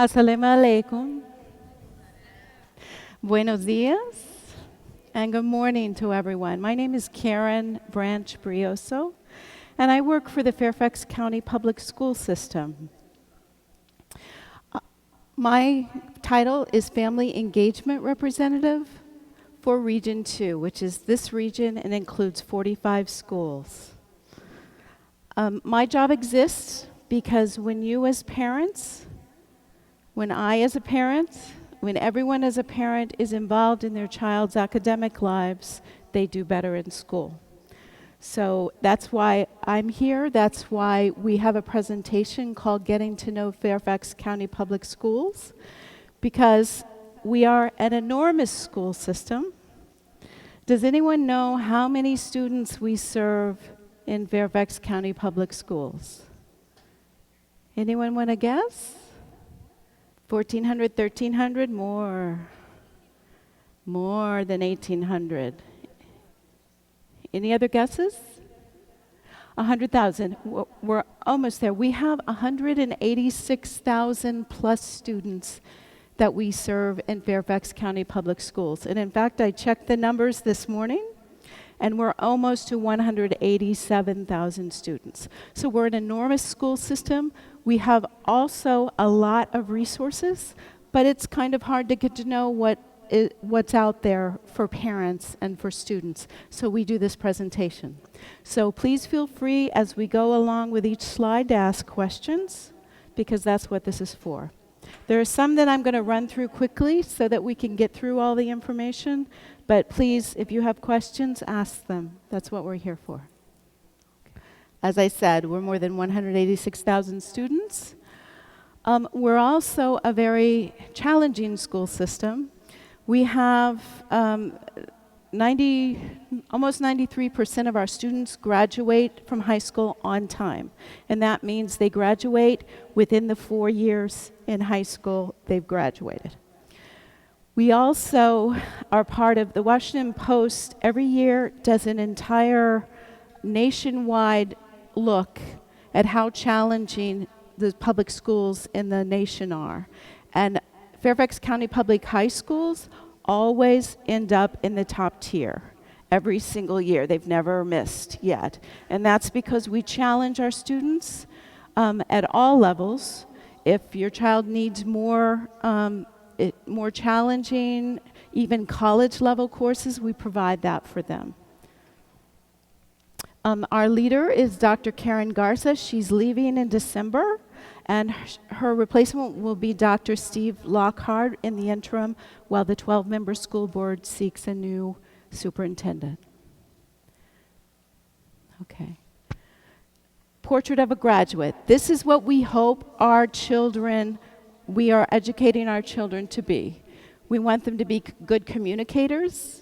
Assalamu alaikum. Buenos dias. And good morning to everyone. My name is Karen Branch Brioso, and I work for the Fairfax County Public School System. My title is Family Engagement Representative for Region 2, which is this region and includes 45 schools. My job exists because when you as parents, when I as a parent, when everyone as a parent is involved in their child's academic lives, they do better in school. So that's why I'm here. That's why we have a presentation called Getting to Know Fairfax County Public Schools, because we are an enormous school system. Does anyone know how many students we serve in Fairfax County Public Schools? Anyone want to guess? 1,400, 1,300, more than 1,800. Any other guesses? 100,000. We're almost there. We have 186,000 plus students that we serve in Fairfax County Public Schools. And in fact, I checked the numbers this morning, and we're almost to 187,000 students. So we're an enormous school system. We have also a lot of resources, but it's kind of hard to get to know what's out there for parents and for students. So we do this presentation. So please feel free as we go along with each slide to ask questions, because that's what this is for. There are some that I'm going to run through quickly so that we can get through all the information, but please, if you have questions, ask them. That's what we're here for. As I said, we're more than 186,000 students. We're also a very challenging school system. We have almost 93% of our students graduate from high school on time. And that means they graduate within the 4 years in high school they've graduated. We also are part of the Washington Post every year does an entire nationwide look at how challenging the public schools in the nation are. And Fairfax County Public High Schools always end up in the top tier every single year. They've never missed yet. And that's because we challenge our students at all levels. If your child needs more challenging, even college level courses, we provide that for them. Our leader is Dr. Karen Garza. She's leaving in December, and her replacement will be Dr. Steve Lockhart in the interim while the 12-member school board seeks a new superintendent. Okay. Portrait of a graduate. This is what we hope we are educating our children to be. We want them to be good communicators.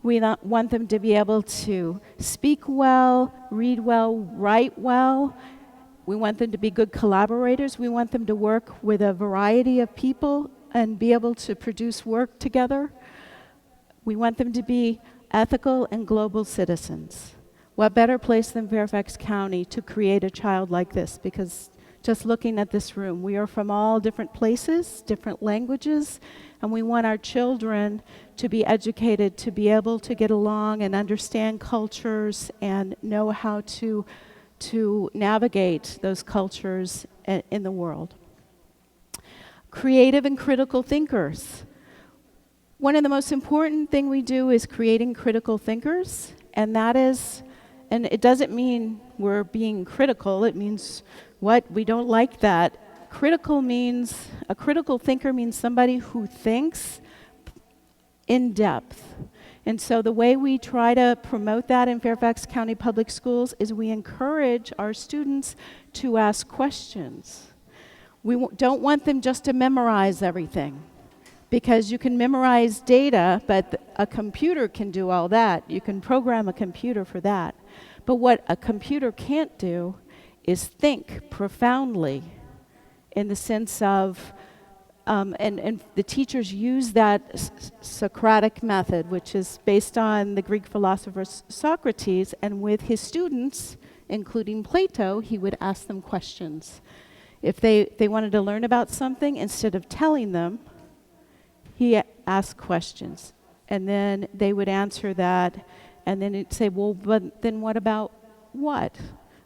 We want them to be able to speak well, read well, write well. We want them to be good collaborators. We want them to work with a variety of people and be able to produce work together. We want them to be ethical and global citizens. What better place than Fairfax County to create a child like this? Because just looking at this room, we are from all different places, different languages, and we want our children to be educated, to be able to get along and understand cultures and know how to navigate those cultures in the world. Creative and critical thinkers. One of the most important things we do is creating critical thinkers, and that is, and it doesn't mean we're being critical, it means what? We don't like that. A critical thinker means somebody who thinks in depth. And so the way we try to promote that in Fairfax County Public Schools is we encourage our students to ask questions. We don't want them just to memorize everything, because you can memorize data, but a computer can do all that. You can program a computer for that. But what a computer can't do is think profoundly, in the sense of, and the teachers use that Socratic method, which is based on the Greek philosopher Socrates, and with his students, including Plato, he would ask them questions. If they wanted to learn about something, instead of telling them, he asked questions. And then they would answer that, and then he'd say, well, but then what about what?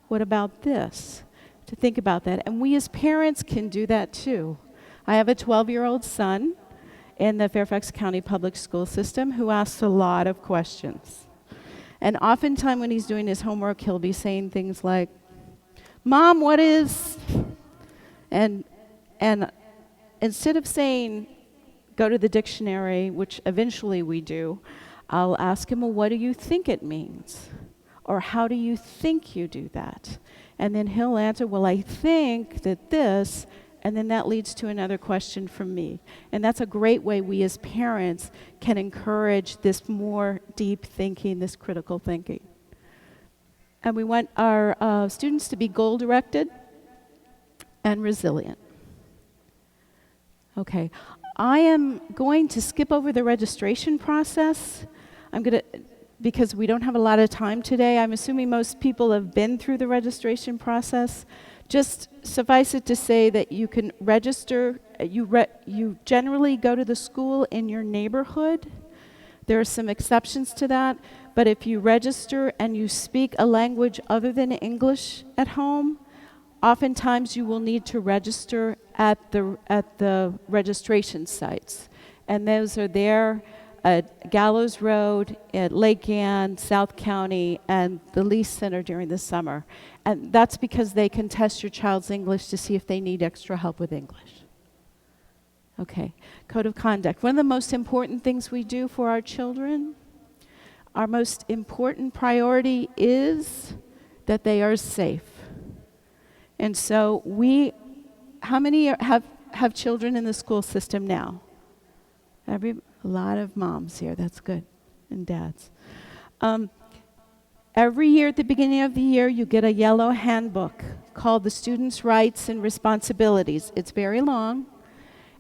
What about this? To think about that. And we as parents can do that too. I have a 12-year-old son in the Fairfax County Public School System who asks a lot of questions. And oftentimes when he's doing his homework, he'll be saying things like, Mom, what is? And instead of saying, go to the dictionary, which eventually we do, I'll ask him, well, what do you think it means? Or how do you think you do that? And then he'll answer, well, I think that this, and then that leads to another question from me. And that's a great way we as parents can encourage this more deep thinking, this critical thinking. And we want our students to be goal-directed and resilient. Okay, I am going to skip over the registration process. Because we don't have a lot of time today, I'm assuming most people have been through the registration process. Just suffice it to say that you can register, you generally go to the school in your neighborhood. There are some exceptions to that, but if you register and you speak a language other than English at home, oftentimes you will need to register at the registration sites. And those are there at Gallows Road, at Lake Ann, South County, and the Lease Center during the summer. And that's because they can test your child's English to see if they need extra help with English. Okay, code of conduct. One of the most important things we do for our children, our most important priority is that they are safe. And so how many have children in the school system now? A lot of moms here, that's good, and dads. Every year at the beginning of the year, you get a yellow handbook called the Students' Rights and Responsibilities. It's very long,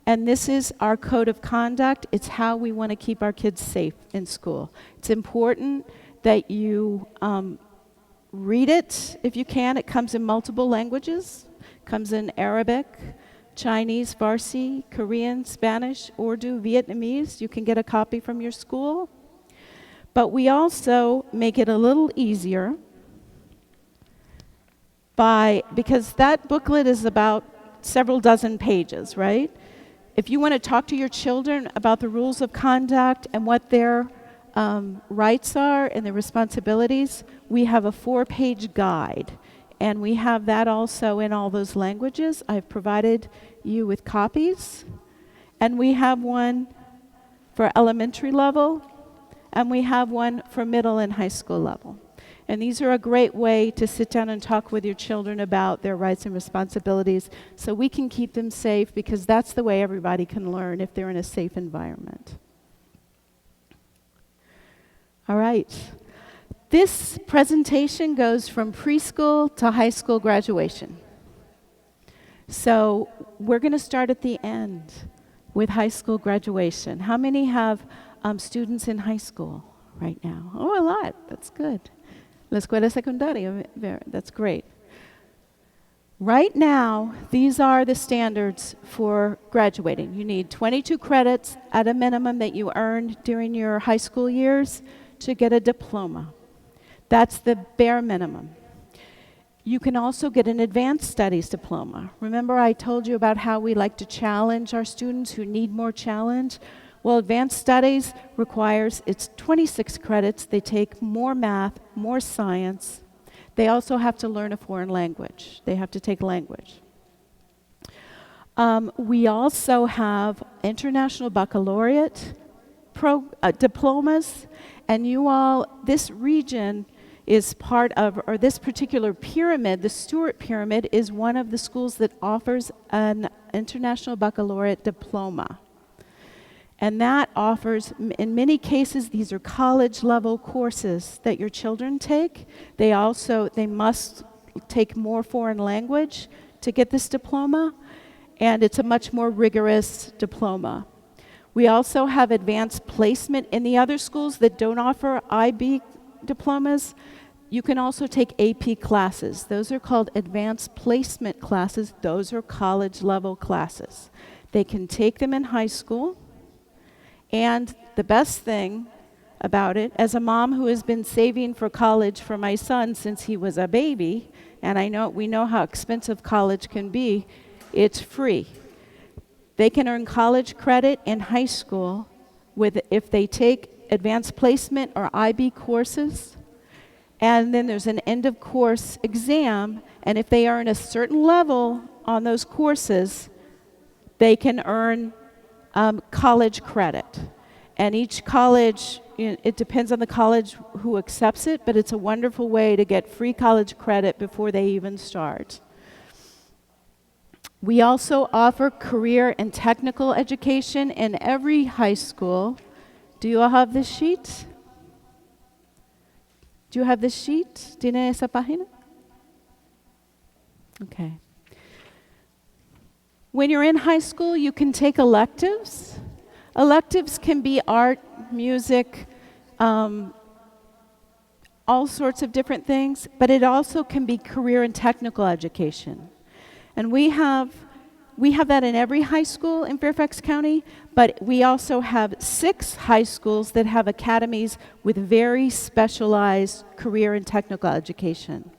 and this is our code of conduct. It's how we want to keep our kids safe in school. It's important that you read it if you can. It comes in multiple languages. It comes in Arabic, Chinese, Farsi, Korean, Spanish, Urdu, Vietnamese. You can get a copy from your school. But we also make it a little easier because that booklet is about several dozen pages, right? If you want to talk to your children about the rules of conduct and what their rights are and their responsibilities, we have a 4-page guide. And we have that also in all those languages. I've provided you with copies. And we have one for elementary level, and we have one for middle and high school level. And these are a great way to sit down and talk with your children about their rights and responsibilities so we can keep them safe, because that's the way everybody can learn if they're in a safe environment. All right. This presentation goes from preschool to high school graduation. So we're going to start at the end with high school graduation. How many have students in high school right now? Oh, a lot. That's good. La escuela secundaria, that's great. Right now, these are the standards for graduating. You need 22 credits at a minimum that you earned during your high school years to get a diploma. That's the bare minimum. You can also get an advanced studies diploma. Remember I told you about how we like to challenge our students who need more challenge? Well, advanced studies requires, it's 26 credits. They take more math, more science. They also have to learn a foreign language. They have to take language. We also have international baccalaureate diplomas, and you all, this region is part of, or this particular pyramid, the Stewart Pyramid, is one of the schools that offers an international baccalaureate diploma. And that offers, in many cases, these are college-level courses that your children take. They must take more foreign language to get this diploma, and it's a much more rigorous diploma. We also have advanced placement in the other schools that don't offer IB diplomas. You can also take AP classes. Those are called advanced placement classes. Those are college level classes. They can take them in high school. And the best thing about it, as a mom who has been saving for college for my son since he was a baby, and we know how expensive college can be, it's free. They can earn college credit in high school if they take advanced placement or IB courses. And then there's an end of course exam, and if they earn a certain level on those courses, they can earn college credit. And each college, it depends on the college who accepts it, but it's a wonderful way to get free college credit before they even start. We also offer career and technical education in every high school. Do you all have this sheet? Do you have this sheet? ¿Tiene esa página? Okay. When you're in high school, you can take electives. Electives can be art, music, all sorts of different things, but it also can be career and technical education. And we have that in every high school in Fairfax County, but we also have 6 high schools that have academies with very specialized career and technical education.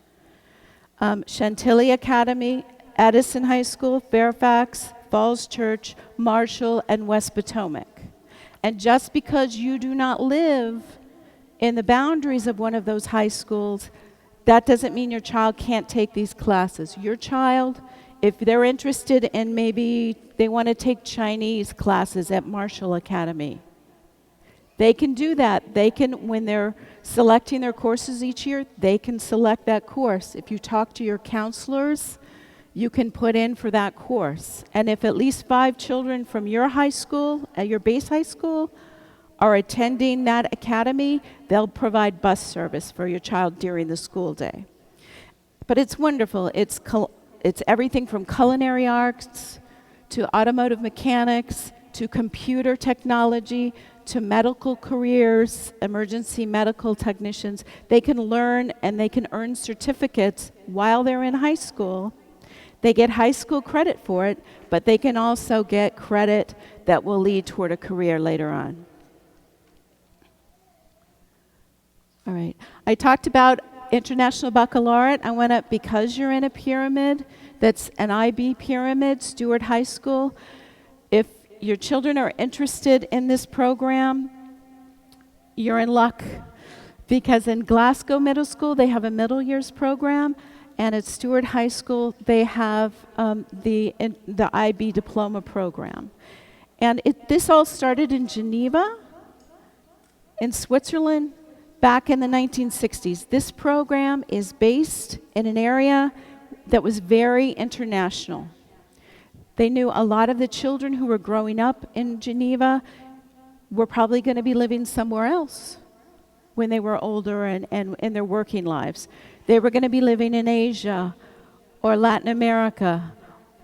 Chantilly Academy, Edison High School, Fairfax, Falls Church, Marshall, and West Potomac. And just because you do not live in the boundaries of one of those high schools, that doesn't mean your child can't take these classes. Your child, if they're interested in maybe they want to take Chinese classes at Marshall Academy, they can do that. They can, when they're selecting their courses each year, they can select that course. If you talk to your counselors, you can put in for that course. And if at least 5 children from your high school, your base high school, are attending that academy, they'll provide bus service for your child during the school day. But it's wonderful. It's everything from culinary arts to automotive mechanics to computer technology to medical careers, emergency medical technicians. They can learn and they can earn certificates while they're in high school. They get high school credit for it, but they can also get credit that will lead toward a career later on. All right. I talked about International Baccalaureate. I went up because you're in a pyramid that's an IB pyramid, Stewart High School. If your children are interested in this program, you're in luck, because in Glasgow Middle School, they have a middle years program, and at Stewart High School, they have the IB diploma program. And this all started in Geneva, in Switzerland, back in the 1960s. This program is based in an area that was very international. They knew a lot of the children who were growing up in Geneva were probably going to be living somewhere else when they were older and in their working lives. They were going to be living in Asia or Latin America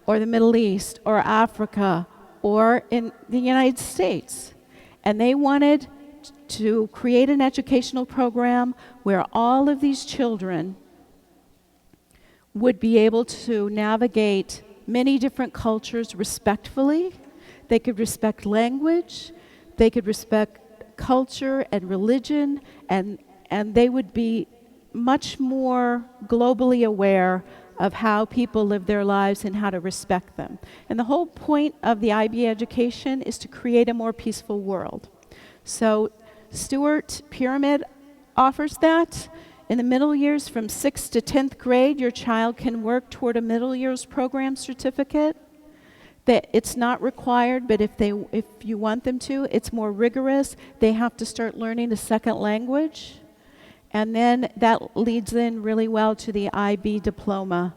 or the Middle East or Africa or in the United States. And they wanted to create an educational program where all of these children would be able to navigate many different cultures respectfully. They could respect language, they could respect culture and religion, and they would be much more globally aware of how people live their lives and how to respect them. And the whole point of the IB education is to create a more peaceful world. So Stewart Pyramid offers that. In the middle years, from 6th to 10th grade, your child can work toward a middle years program certificate. That it's not required, but if you want them to, it's more rigorous. They have to start learning a second language. And then that leads in really well to the IB diploma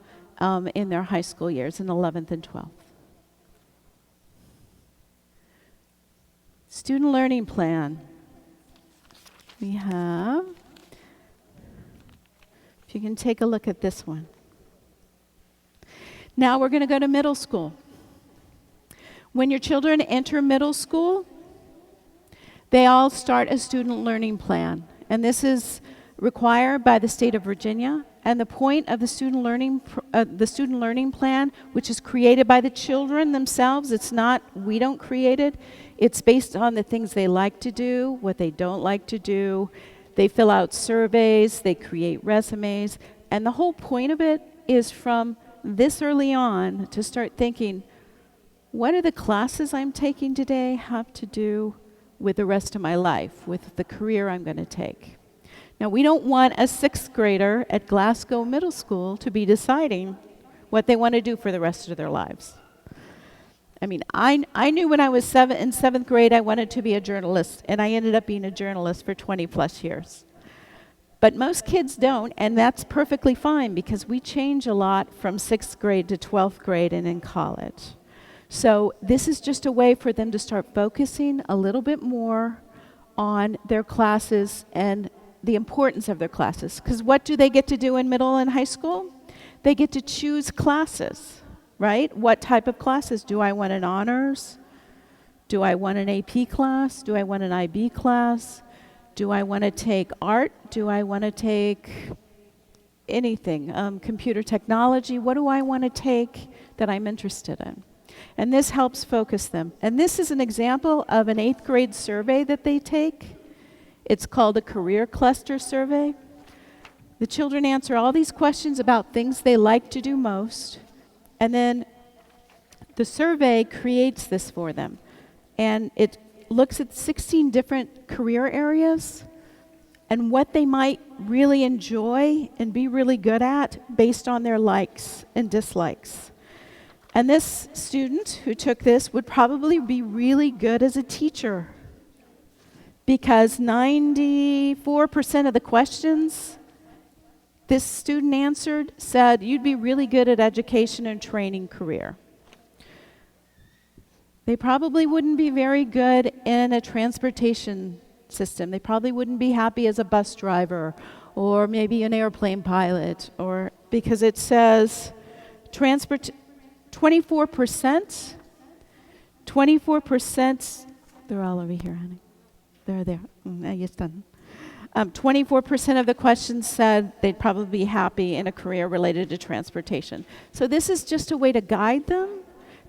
in their high school years, in 11th and 12th. Student learning plan. We have, if you can take a look at this one. Now we're going to go to middle school. When your children enter middle school, they all start a student learning plan. And this is required by the state of Virginia, and the point of the student learning plan, which is created by the children themselves. It's not, we don't create it. It's based on the things they like to do, what they don't like to do. They fill out surveys, they create resumes, and the whole point of it is from this early on to start thinking, what do the classes I'm taking today have to do with the rest of my life, with the career I'm going to take? Now, we don't want a 6th grader at Glasgow Middle School to be deciding what they want to do for the rest of their lives. I mean, I knew when I was in 7th grade I wanted to be a journalist, and I ended up being a journalist for 20 plus years. But most kids don't, and that's perfectly fine because we change a lot from 6th grade to 12th grade and in college. So this is just a way for them to start focusing a little bit more on their classes and the importance of their classes. Because what do they get to do in middle and high school? They get to choose classes, right? What type of classes? Do I want an honors? Do I want an AP class? Do I want an IB class? Do I want to take art? Do I want to take anything? Computer technology? What do I want to take that I'm interested in? And this helps focus them. And this is an example of an 8th grade survey that they take. It's called a career cluster survey. The children answer all these questions about things they like to do most, and then the survey creates this for them. And it looks at 16 different career areas and what they might really enjoy and be really good at based on their likes and dislikes. And this student who took this would probably be really good as a teacher, because 94% of the questions this student answered said you'd be really good at education and training career. They probably wouldn't be very good in a transportation system. They probably wouldn't be happy as a bus driver or maybe an airplane pilot, or because it says 24%, they're all over here, honey. They're there. Ahí están. 24% of the questions said they'd probably be happy in a career related to transportation. So this is just a way to guide them.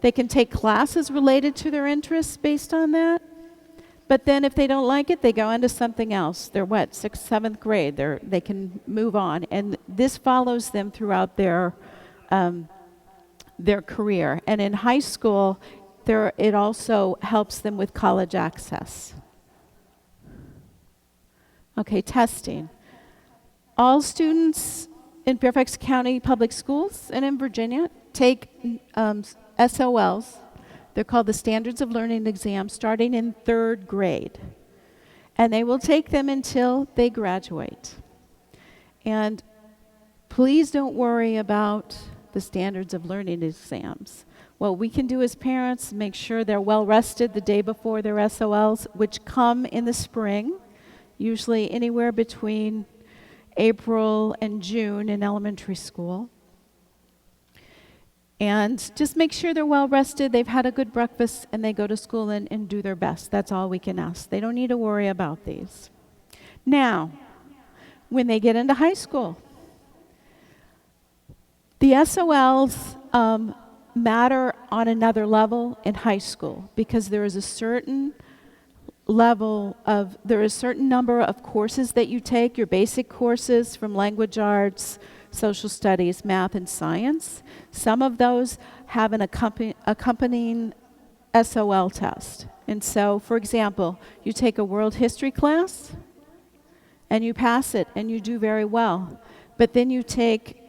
They can take classes related to their interests based on that. But then if they don't like it, they go into something else. They're 6th, 7th grade. They can move on. And this follows them throughout their career. And in high school, it also helps them with college access. Okay, testing. All students in Fairfax County Public Schools and in Virginia take SOLs. They're called the Standards of Learning Exams, starting in 3rd grade. And they will take them until they graduate. And please don't worry about the Standards of Learning exams. What we can do as parents, make sure they're well rested the day before their SOLs, which come in the spring, usually anywhere between April and June in elementary school. And just make sure they're well rested, they've had a good breakfast, and they go to school and do their best. That's all we can ask. They don't need to worry about these. Now, when they get into high school, the SOLs matter on another level in high school because there is a certain number of courses that you take, your basic courses from language arts, social studies, math, and science. Some of those have an accompanying SOL test. And so, for example, you take a world history class and you pass it and you do very well. But then you take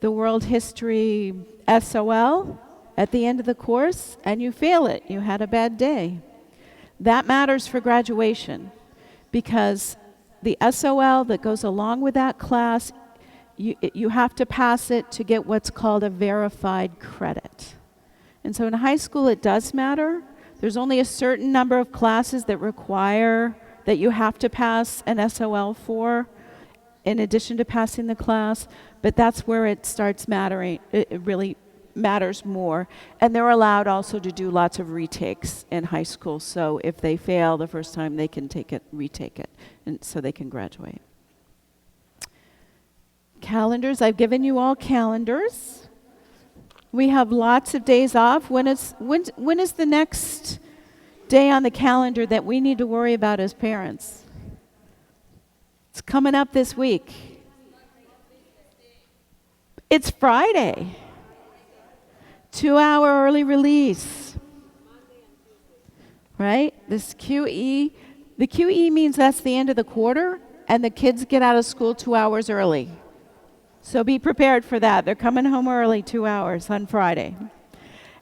the world history SOL at the end of the course and you fail it. You had a bad day. That matters for graduation because the SOL that goes along with that class, you have to pass it to get what's called a verified credit. And so in high school it does matter. There's only a certain number of classes that require that you have to pass an SOL for in addition to passing the class, but that's where it starts mattering. It really matters more. And they're allowed also to do lots of retakes in high school. So if they fail the first time, they can retake it, and so they can graduate. Calendars. I've given you all calendars. We have lots of days off. When is the next day on the calendar that we need to worry about as parents? It's coming up this week. It's Friday. 2-hour early release. Right? This QE. The QE means that's the end of the quarter, and the kids get out of school 2 hours early. So be prepared for that. They're coming home early 2 hours on Friday.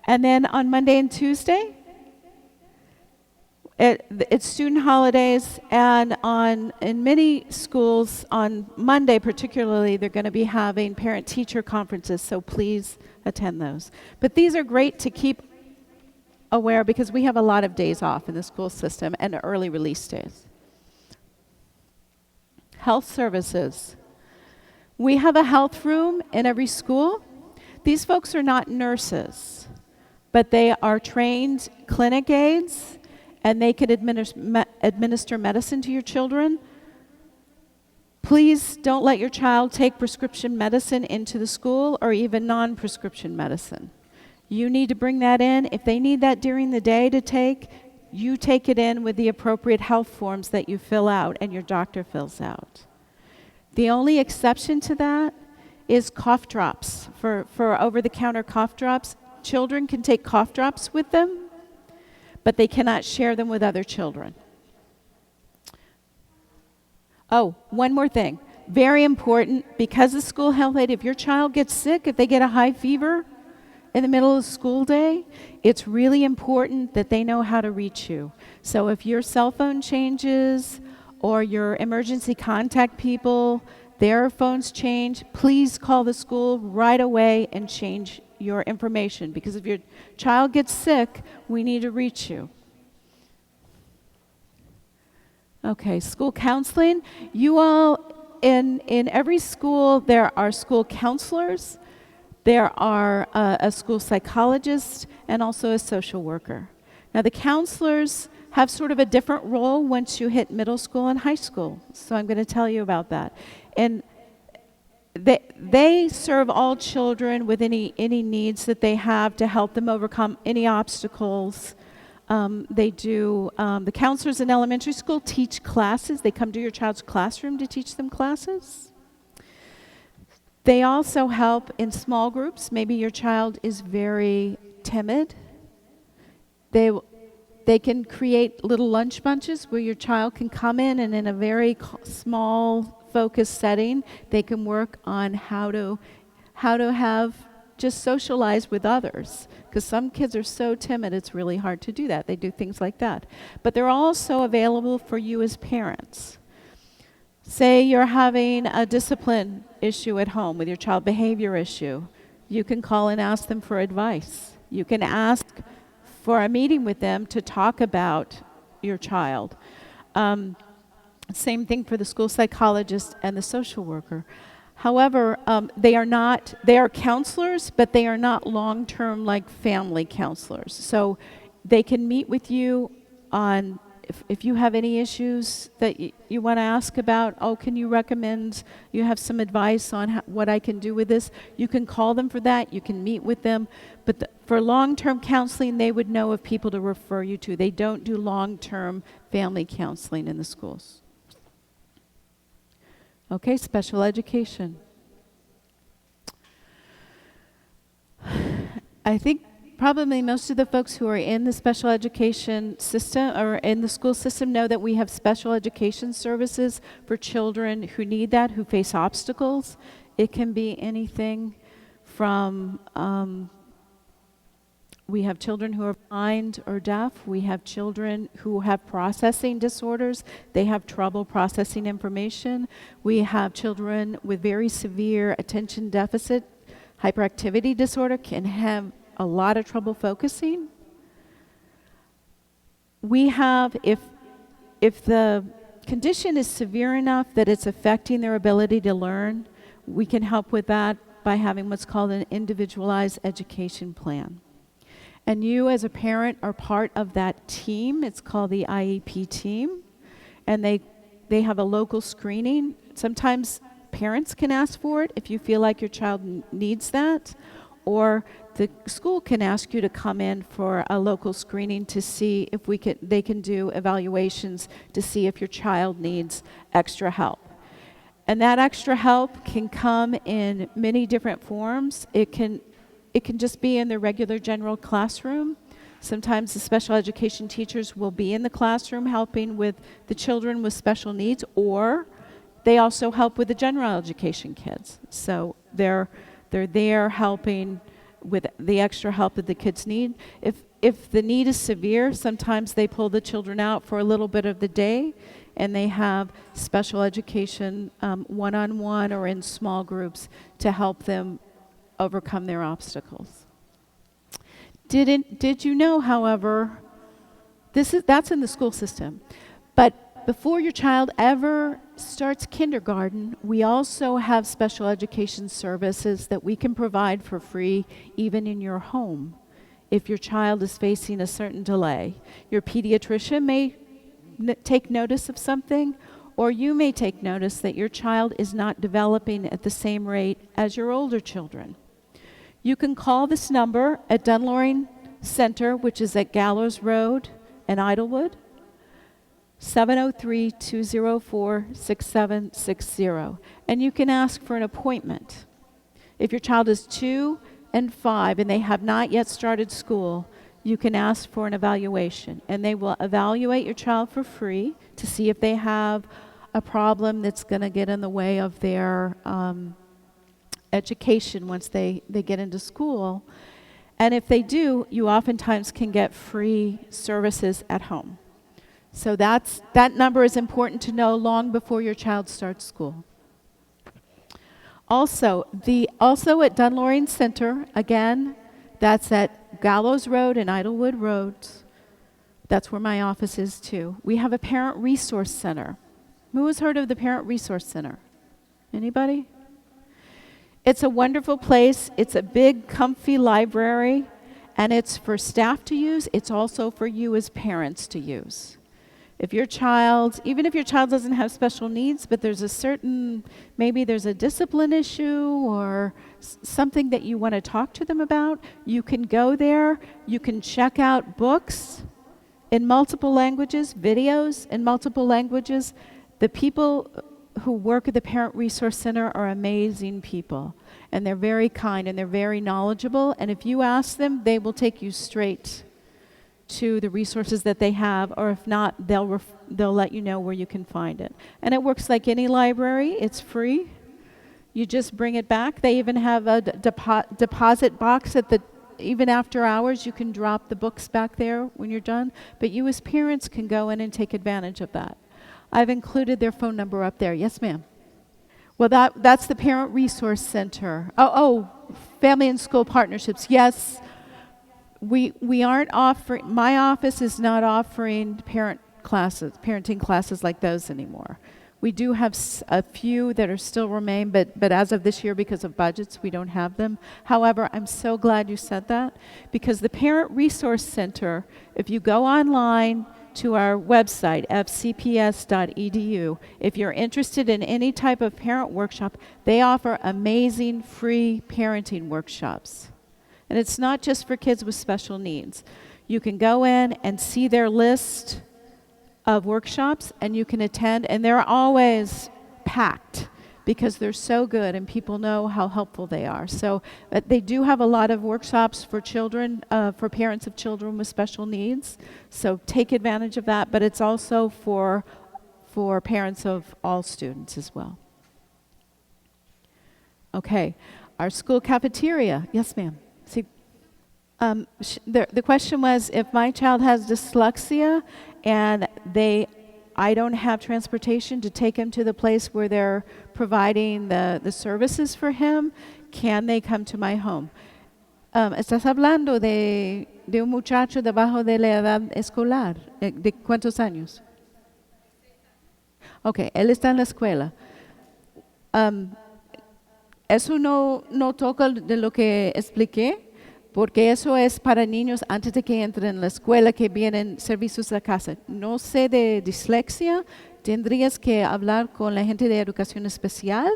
And then on Monday and Tuesday, it's student holidays, and in many schools on Monday particularly, they're going to be having parent-teacher conferences, so please attend those. But these are great to keep aware because we have a lot of days off in the school system and early release days. Health services. We have a health room in every school. These folks are not nurses, but they are trained clinic aides, and they can administer medicine to your children. Please don't let your child take prescription medicine into the school or even non-prescription medicine. You need to bring that in. If they need that during the day to take, you take it in with the appropriate health forms that you fill out and your doctor fills out. The only exception to that is cough drops. For over-the-counter cough drops, children can take cough drops with them, but they cannot share them with other children. Oh, one more thing. Very important, because of school health aid, if your child gets sick, if they get a high fever in the middle of the school day, it's really important that they know how to reach you. So if your cell phone changes or your emergency contact people, their phones change, please call the school right away and change your information, because if your child gets sick, we need to reach you. Okay, school counseling. You all, in every school, there are school counselors, there are a school psychologist, and also a social worker. Now, the counselors have sort of a different role once you hit middle school and high school, so I'm going to tell you about that. And they serve all children with any needs that they have to help them overcome any obstacles. The counselors in elementary school teach classes. They come to your child's classroom to teach them classes. They also help in small groups. Maybe your child is very timid. They can create little lunch bunches where your child can come in, and in a very small focused setting, they can work on how to have just socialize with others, because some kids are so timid it's really hard to do that. They do things like that. But they're also available for you as parents. Say you're having a discipline issue at home with your child, behavior issue. You can call and ask them for advice. You can ask for a meeting with them to talk about your child. Same thing for the school psychologist and the social worker. However, they are counselors, but they are not long-term like family counselors. So they can meet with you on, if you have any issues that you want to ask about, can you recommend, you have some advice on what I can do with this, you can call them for that, you can meet with them. But for long-term counseling, they would know of people to refer you to. They don't do long-term family counseling in the schools. Okay, special education. I think probably most of the folks who are in the special education system or in the school system know that we have special education services for children who need that, who face obstacles. It can be anything from we have children who are blind or deaf. We have children who have processing disorders. They have trouble processing information. We have children with very severe attention deficit, hyperactivity disorder, can have a lot of trouble focusing. We have, if the condition is severe enough that it's affecting their ability to learn, we can help with that by having what's called an individualized education plan. And you as a parent are part of that team. It's called the IEP team. And they have a local screening. Sometimes parents can ask for it if you feel like your child needs that, or the school can ask you to come in for a local screening to see if they can do evaluations to see if your child needs extra help. And that extra help can come in many different forms. It can just be in the regular general classroom. Sometimes the special education teachers will be in the classroom helping with the children with special needs, or they also help with the general education kids. So they're there helping with the extra help that the kids need. If the need is severe, sometimes they pull the children out for a little bit of the day, and they have special education one-on-one or in small groups to help them overcome their obstacles. Did you know, however, that's in the school system, but before your child ever starts kindergarten, we also have special education services that we can provide for free even in your home if your child is facing a certain delay. Your pediatrician may take notice of something, or you may take notice that your child is not developing at the same rate as your older children. You can call this number at Dunloring Center, which is at Gallows Road and Idlewood, 703-204-6760. And you can ask for an appointment. If your child is 2 and 5 and they have not yet started school, you can ask for an evaluation. And they will evaluate your child for free to see if they have a problem that's going to get in the way of their education once they get into school. And if they do, you oftentimes can get free services at home. So that number is important to know long before your child starts school. Also at Dunloring Center, again, that's at Gallows Road and Idlewood Roads. That's where my office is too. We have a parent resource center. Who has heard of the Parent Resource Center? Anybody? It's a wonderful place. It's a big, comfy library, and it's for staff to use. It's also for you as parents to use. If your child, even if your child doesn't have special needs, but maybe there's a discipline issue or something that you want to talk to them about, you can go there. You can check out books in multiple languages, videos in multiple languages. The people who work at the Parent Resource Center are amazing people, and they're very kind and they're very knowledgeable, and if you ask them, they will take you straight to the resources that they have, or if not, they'll let you know where you can find it. And it works like any library. It's free. You just bring it back. They even have a deposit box even after hours. You can drop the books back there when you're done, but you as parents can go in and take advantage of that. I've included their phone number up there. Yes, ma'am. Well, that's the Parent Resource Center. Family and school partnerships. Yes, we aren't offering. My office is not offering parenting classes like those anymore. We do have a few that are still remain, but as of this year, because of budgets, we don't have them. However, I'm so glad you said that, because the Parent Resource Center, if you go online to our website, fcps.edu. If you're interested in any type of parent workshop, they offer amazing free parenting workshops. And it's not just for kids with special needs. You can go in and see their list of workshops, and you can attend, and they're always packed because they're so good and people know how helpful they are. So they do have a lot of workshops for children, for parents of children with special needs. So take advantage of that, but it's also for parents of all students as well. Okay, our school cafeteria. Yes, ma'am. See, the question was, if my child has dyslexia and I don't have transportation to take him to the place where they're providing the services for him, can they come to my home? Estás hablando de un muchacho debajo de la edad escolar. ¿De cuántos años? Ok, él está en la escuela. Eso no toca de lo que expliqué, porque eso es para niños antes de que entren en la escuela, que vienen servicios a casa. No sé de dislexia, tendrías que hablar con la gente de educación especial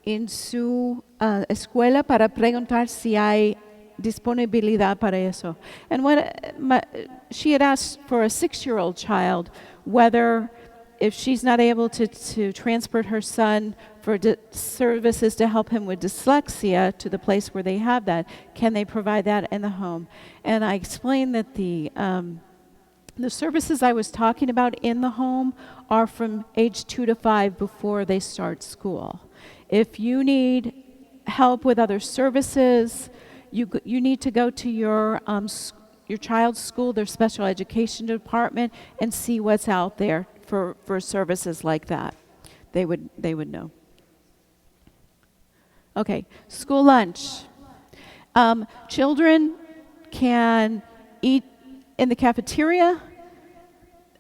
en su escuela para preguntar si hay disponibilidad para eso. And she had asked for a 6-year-old child whether, if she's not able to transport her son for services to help him with dyslexia to the place where they have that, can they provide that in the home? And I explained that the services I was talking about in the home are from age 2 to 5 before they start school. If you need help with other services, you need to go to your child's school, their special education department, and see what's out there for services like that. They would know. Okay, school lunch. Children can eat in the cafeteria.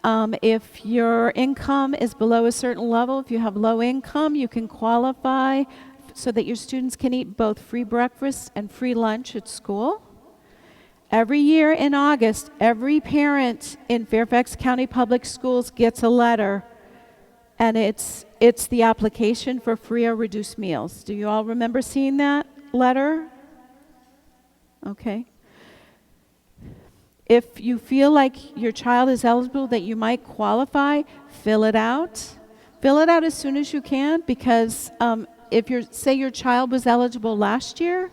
If your income is below a certain level, if you have low income, you can qualify so that your students can eat both free breakfast and free lunch at school. Every year in August, every parent in Fairfax County Public Schools gets a letter, and it's the application for free or reduced meals. Do you all remember seeing that letter? Okay. If you feel like your child is eligible, that you might qualify, fill it out. Fill it out as soon as you can, because if say your child was eligible last year,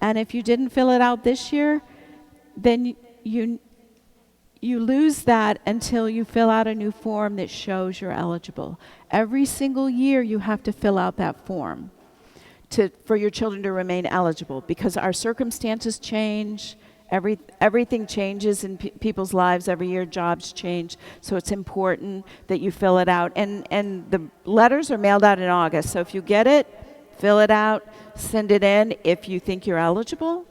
and if you didn't fill it out this year, then you lose that until you fill out a new form that shows you're eligible. Every single year you have to fill out that form for your children to remain eligible, because our circumstances change. Everything changes in people's lives every year. Jobs change, so it's important that you fill it out. And the letters are mailed out in August, so if you get it, fill it out, send it in if you think you're eligible.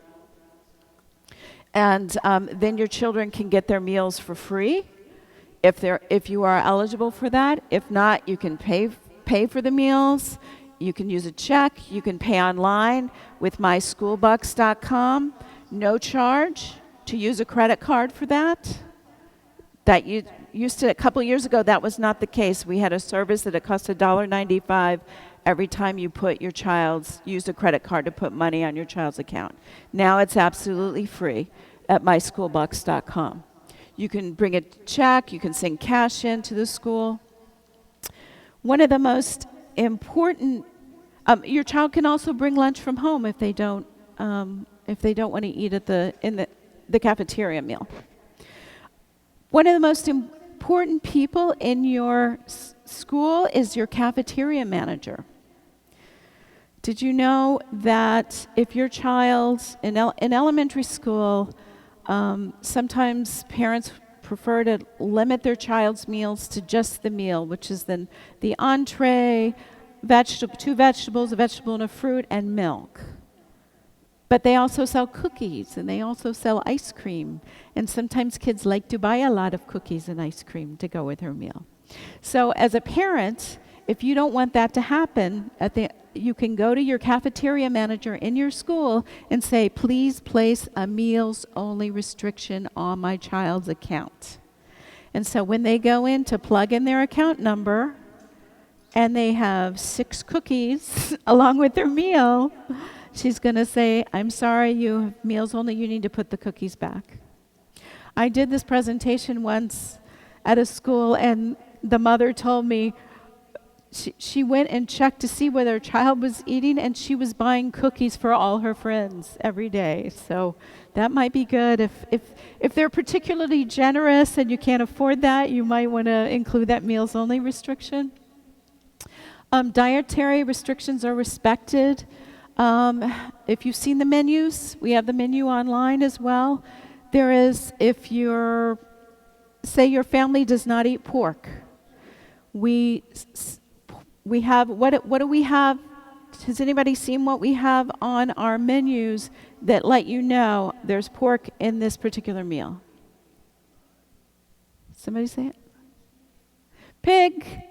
And then your children can get their meals for free if you are eligible for that. If not, you can pay for the meals. You can use a check. You can pay online with myschoolbucks.com. No charge to use a credit card for that. That you used to, a couple years ago, that was not the case. We had a service that it cost $1.95 every time you used a credit card to put money on your child's account. Now it's absolutely free at myschoolbucks.com. You can bring a check, you can send cash in to the school. One of the most important, your child can also bring lunch from home if they don't want to eat in the cafeteria meal. One of the most important people in your school is your cafeteria manager. Did you know that if your child in elementary school, sometimes parents prefer to limit their child's meals to just the meal, which is then the entree, 2 vegetables, a vegetable and a fruit, and milk. But they also sell cookies, and they also sell ice cream. And sometimes kids like to buy a lot of cookies and ice cream to go with their meal. So as a parent, if you don't want that to happen, you can go to your cafeteria manager in your school and say, please place a meals-only restriction on my child's account. And so when they go in to plug in their account number, and they have 6 cookies along with their meal, she's going to say, I'm sorry, you have meals only, you need to put the cookies back. I did this presentation once at a school, and the mother told me she went and checked to see whether her child was eating, and she was buying cookies for all her friends every day. So that might be good. If they're particularly generous and you can't afford that, you might want to include that meals only restriction. Dietary restrictions are respected. If you've seen the menus, we have the menu online as well. There is, say your family does not eat pork, we have, what do we have? Has anybody seen what we have on our menus that let you know there's pork in this particular meal? Somebody say it? Pig.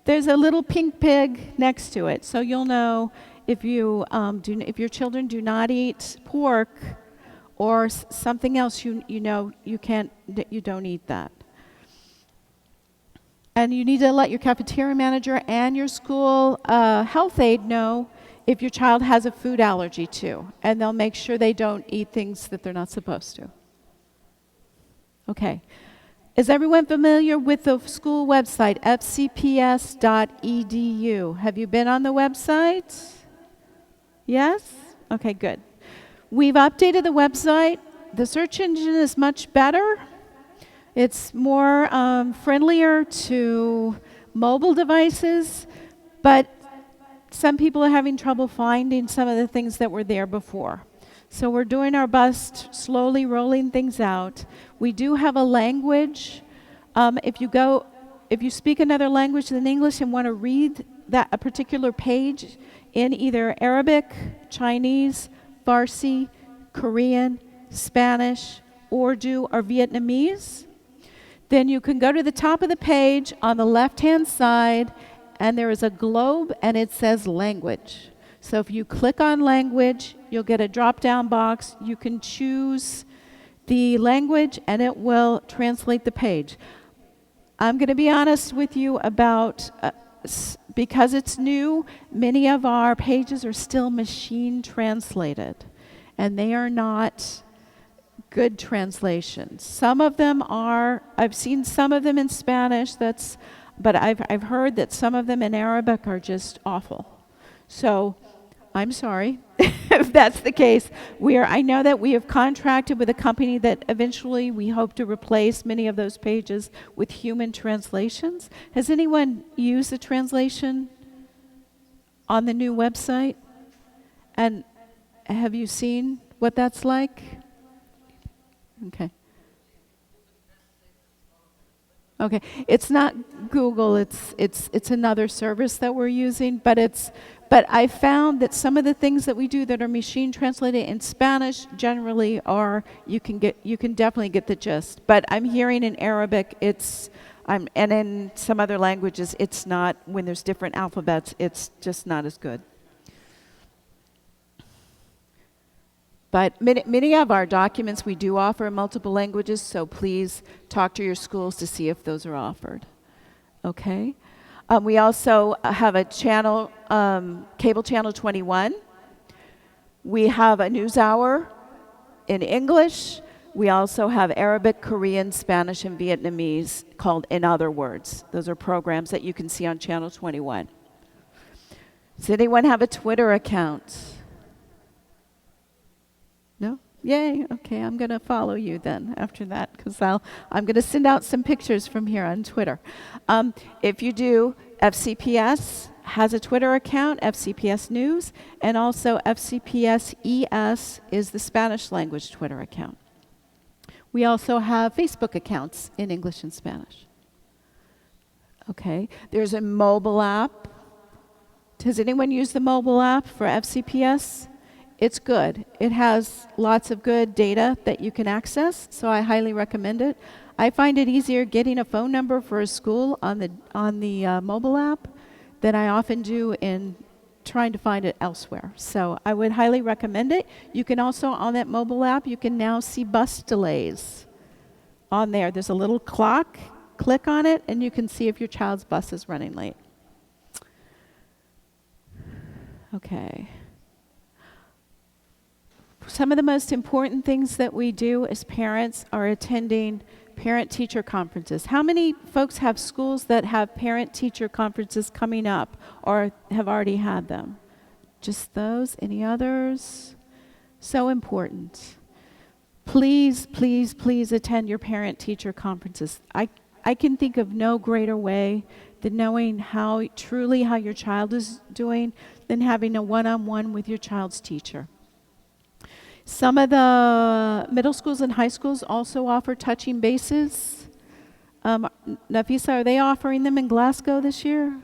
There's a little pink pig next to it, so you'll know if your children do not eat pork or something else, you know you don't eat that. And you need to let your cafeteria manager and your school health aide know if your child has a food allergy too. And they'll make sure they don't eat things that they're not supposed to. Okay. Is everyone familiar with the school website, fcps.edu? Have you been on the website? Yes? Okay, good. We've updated the website. The search engine is much better. It's more friendlier to mobile devices, but some people are having trouble finding some of the things that were there before. So we're doing our best, slowly rolling things out. We do have a language. If you speak another language than English and want to read a particular page in either Arabic, Chinese, Farsi, Korean, Spanish, Urdu, or Vietnamese, then you can go to the top of the page on the left-hand side, and there is a globe, and it says language. So if you click on language, you'll get a drop-down box. You can choose the language, and it will translate the page. I'm going to be honest with you about, because it's new, many of our pages are still machine translated, and they are not good translations. Some of them are, I've seen some of them in Spanish, but I've heard that some of them in Arabic are just awful. So I'm sorry if that's the case. I know that we have contracted with a company that eventually we hope to replace many of those pages with human translations. Has anyone used the translation on the new website? And have you seen what that's like? Okay. Okay. It's not Google. It's another service that we're using, but I found that some of the things that we do that are machine translated in Spanish generally are you can definitely get the gist. But I'm hearing in Arabic and in some other languages it's not, when there's different alphabets, it's just not as good. But many of our documents we do offer in multiple languages, so please talk to your schools to see if those are offered. Okay? We also have a channel, Cable Channel 21. We have a news hour in English. We also have Arabic, Korean, Spanish, and Vietnamese called In Other Words. Those are programs that you can see on Channel 21. Does anyone have a Twitter account? No? Yay. Okay, I'm going to follow you then after that, because I'm going to send out some pictures from here on Twitter. If you do, FCPS has a Twitter account, FCPS News, and also FCPS ES is the Spanish language Twitter account. We also have Facebook accounts in English and Spanish. Okay, there's a mobile app. Has anyone used the mobile app for FCPS? It's good. It has lots of good data that you can access, so I highly recommend it. I find it easier getting a phone number for a school on the mobile app than I often do in trying to find it elsewhere. So I would highly recommend it. You can also, on that mobile app, you can now see bus delays on there. There's a little clock. Click on it, and you can see if your child's bus is running late. Okay. Some of the most important things that we do as parents are attending parent-teacher conferences. How many folks have schools that have parent-teacher conferences coming up or have already had them? Just those? Any others? So important. Please, please, please attend your parent-teacher conferences. I can think of no greater way than knowing how your child is doing than having a one-on-one with your child's teacher. Some of the middle schools and high schools also offer touching bases. Nafisa, are they offering them in Glasgow this year?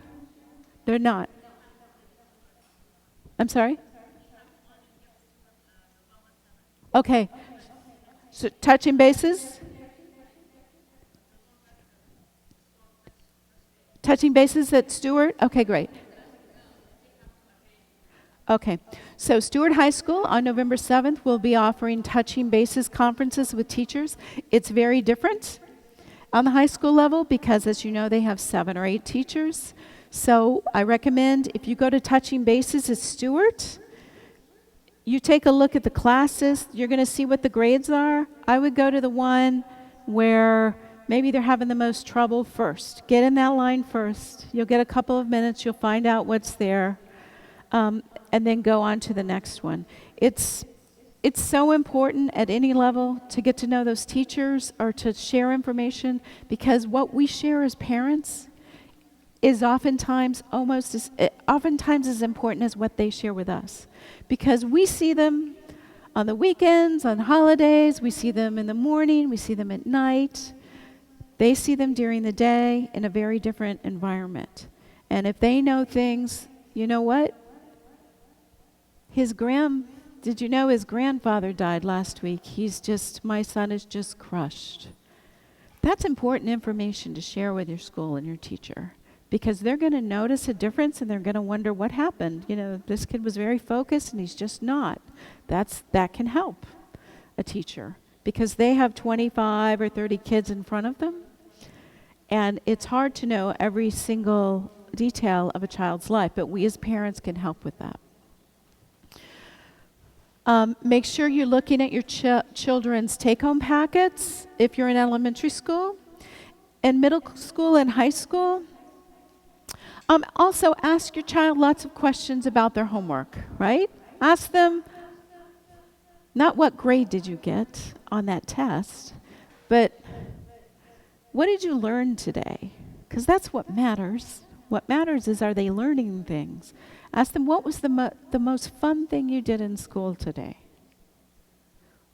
They're not. I'm sorry? Okay. So touching bases? Touching bases at Stewart? Okay, great. Okay, so Stewart High School on November 7th will be offering Touching Bases conferences with teachers. It's very different. on the high school level because, as you know, they have 7 or 8 teachers. So I recommend if you go to Touching Bases as Stewart, you take a look at the classes. You're going to see what the grades are. I would go to the one where maybe they're having the most trouble first. Get in that line first. You'll get a couple of minutes. You'll find out what's there, and then go on to the next one. It's so important at any level to get to know those teachers or to share information, because what we share as parents is oftentimes as important as what they share with us, because we see them on the weekends, on holidays, we see them in the morning, we see them at night. They see them during the day in a very different environment. And if they know things, you know what? Did you know his grandfather died last week? My son is just crushed. That's important information to share with your school and your teacher, because they're going to notice a difference and they're going to wonder what happened. You know, this kid was very focused and he's just not. That can help a teacher, because they have 25 or 30 kids in front of them. And it's hard to know every single detail of a child's life, but we as parents can help with that. Make sure you're looking at your children's take-home packets if you're in elementary school. In middle school and high school, also ask your child lots of questions about their homework, right? Ask them, not what grade did you get on that test, but what did you learn today? Because that's what matters. What matters is, are they learning things? Ask them, what was the most fun thing you did in school today?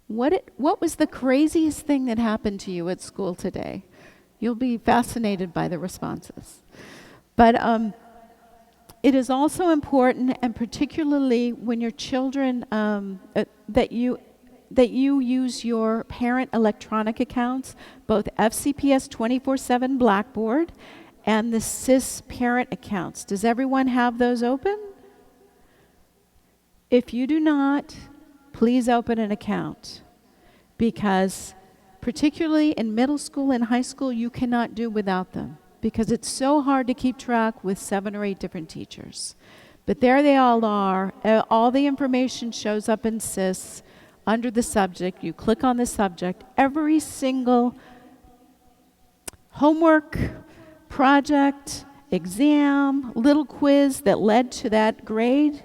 What was the craziest thing that happened to you at school today? You'll be fascinated by the responses. But it is also important, and particularly when your children, that you use your parent electronic accounts, both FCPS 24/7 Blackboard and the SIS parent accounts. Does everyone have those open? If you do not, please open an account, because particularly in middle school and high school, you cannot do without them, because it's so hard to keep track with 7 or 8 different teachers. But there they all are. All the information shows up in SIS under the subject. You click on the subject. Every single homework, project, exam, little quiz that led to that grade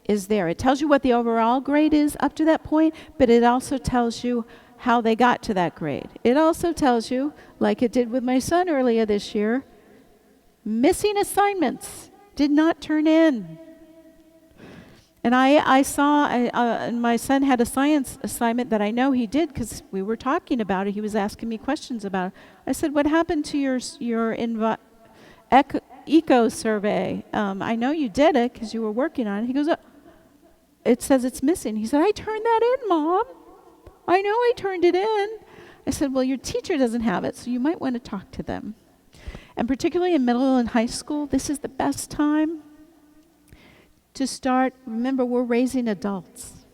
is there. It tells you what the overall grade is up to that point, but it also tells you how they got to that grade. It also tells you, like it did with my son earlier this year, missing assignments, did not turn in. And I saw, my son had a science assignment that I know he did because we were talking about it. He was asking me questions about it. I said, what happened to your eco survey? I know you did it because you were working on it. He goes, it says it's missing. He said, I turned that in, Mom. I know I turned it in. I said, well, your teacher doesn't have it, so you might want to talk to them. And particularly in middle and high school, this is the best time to start. Remember, we're raising adults,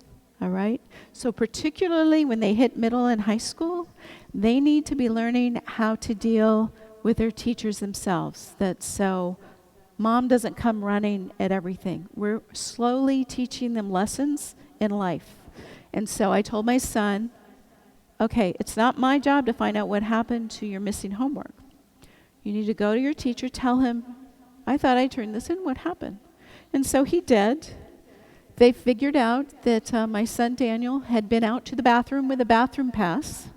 all right? So particularly when they hit middle and high school, they need to be learning how to deal with their teachers themselves. So Mom doesn't come running at everything. We're slowly teaching them lessons in life. And so I told my son, okay, it's not my job to find out what happened to your missing homework. You need to go to your teacher, tell him, I thought I turned this in, what happened? And so he did. They figured out that my son Daniel had been out to the bathroom with a bathroom pass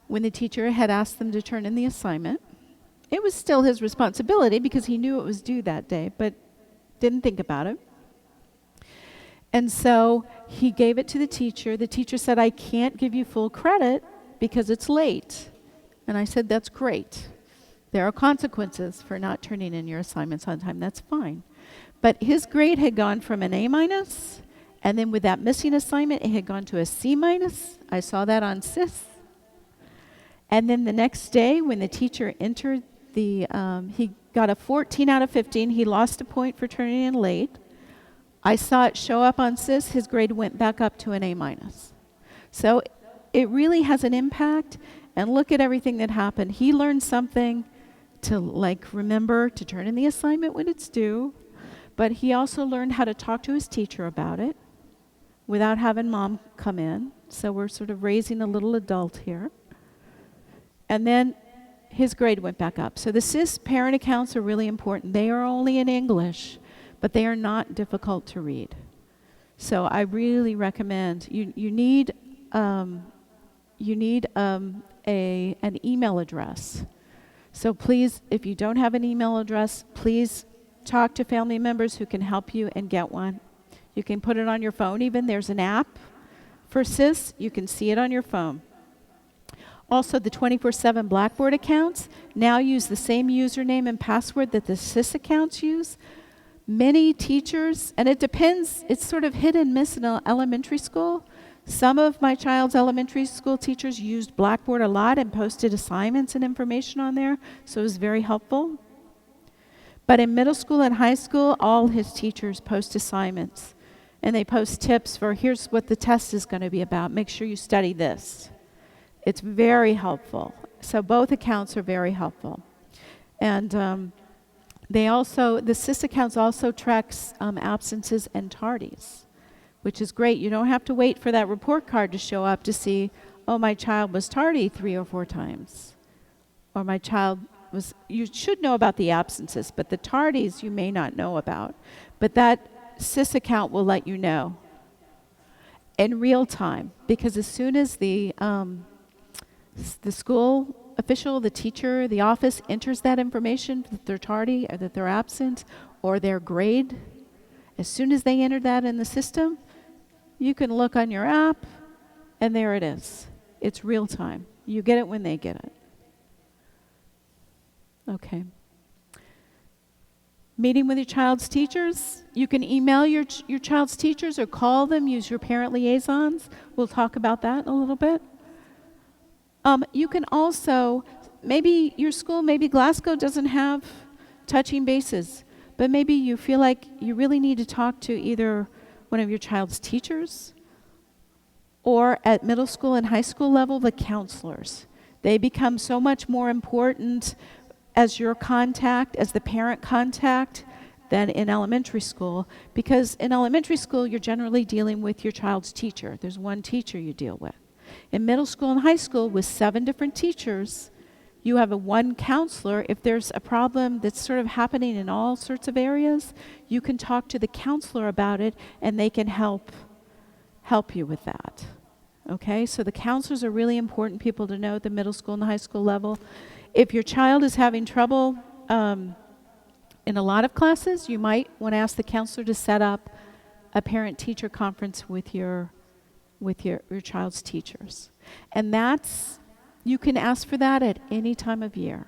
when the teacher had asked them to turn in the assignment. It was still his responsibility because he knew it was due that day, but didn't think about it. And so he gave it to the teacher. The teacher said, I can't give you full credit because it's late. And I said, that's great. There are consequences for not turning in your assignments on time. That's fine. But his grade had gone from an A-, and then with that missing assignment, it had gone to a C-. I saw that on SIS. And then the next day, when the teacher entered he got a 14 out of 15. He lost a point for turning in late. I saw it show up on SIS. His grade went back up to an A-. So it really has an impact. and look at everything that happened. He learned something to remember to turn in the assignment when it's due, but he also learned how to talk to his teacher about it without having mom come in. So we're sort of raising a little adult here. And then his grade went back up. So the SIS parent accounts are really important. They are only in English, but they are not difficult to read. So I really recommend you need an email address. So please, if you don't have an email address, please talk to family members who can help you and get one. You can put it on your phone even. There's an app for SIS. You can see it on your phone. Also, the 24/7 Blackboard accounts now use the same username and password that the SIS accounts use. Many teachers, and it depends, it's sort of hit and miss in elementary school. Some of my child's elementary school teachers used Blackboard a lot and posted assignments and information on there, so it was very helpful. But in middle school and high school, all his teachers post assignments. And they post tips for, here's what the test is going to be about. Make sure you study this. It's very helpful. So both accounts are very helpful. And the SIS accounts also tracks absences and tardies, which is great. You don't have to wait for that report card to show up to see, oh, my child was tardy 3 or 4 times. Or my child was, you should know about the absences, but the tardies you may not know about. But that SIS account will let you know in real time, because as soon as the school official, the teacher, the office enters that information that they're tardy or that they're absent or their grade, as soon as they enter that in the system, you can look on your app and there it is. It's real time. You get it when they get it. Okay. Meeting with your child's teachers. You can email your child's teachers or call them, use your parent liaisons. We'll talk about that in a little bit. You can also, maybe your school, maybe Glasgow doesn't have touching bases, but maybe you feel like you really need to talk to either one of your child's teachers or at middle school and high school level, the counselors. They become so much more important as your contact, as the parent contact, than in elementary school, because in elementary school, you're generally dealing with your child's teacher. There's one teacher you deal with. In middle school and high school, with 7 different teachers, you have one counselor. If there's a problem that's sort of happening in all sorts of areas, you can talk to the counselor about it, and they can help you with that. Okay, so the counselors are really important people to know at the middle school and high school level. If your child is having trouble in a lot of classes, you might want to ask the counselor to set up a parent-teacher conference with your child's teachers. And you can ask for that at any time of year.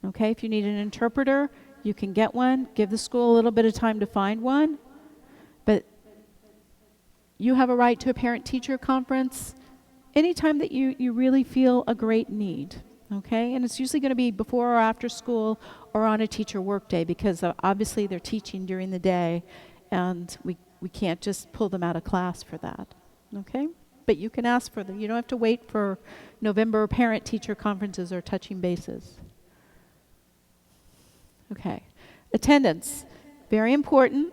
Okay, if you need an interpreter, you can get one. Give the school a little bit of time to find one. But you have a right to a parent-teacher conference anytime that you really feel a great need. Okay, and it's usually going to be before or after school or on a teacher work day, because obviously they're teaching during the day and we can't just pull them out of class for that. Okay, but you can ask for them. You don't have to wait for November parent-teacher conferences or touching bases. Okay, attendance, very important.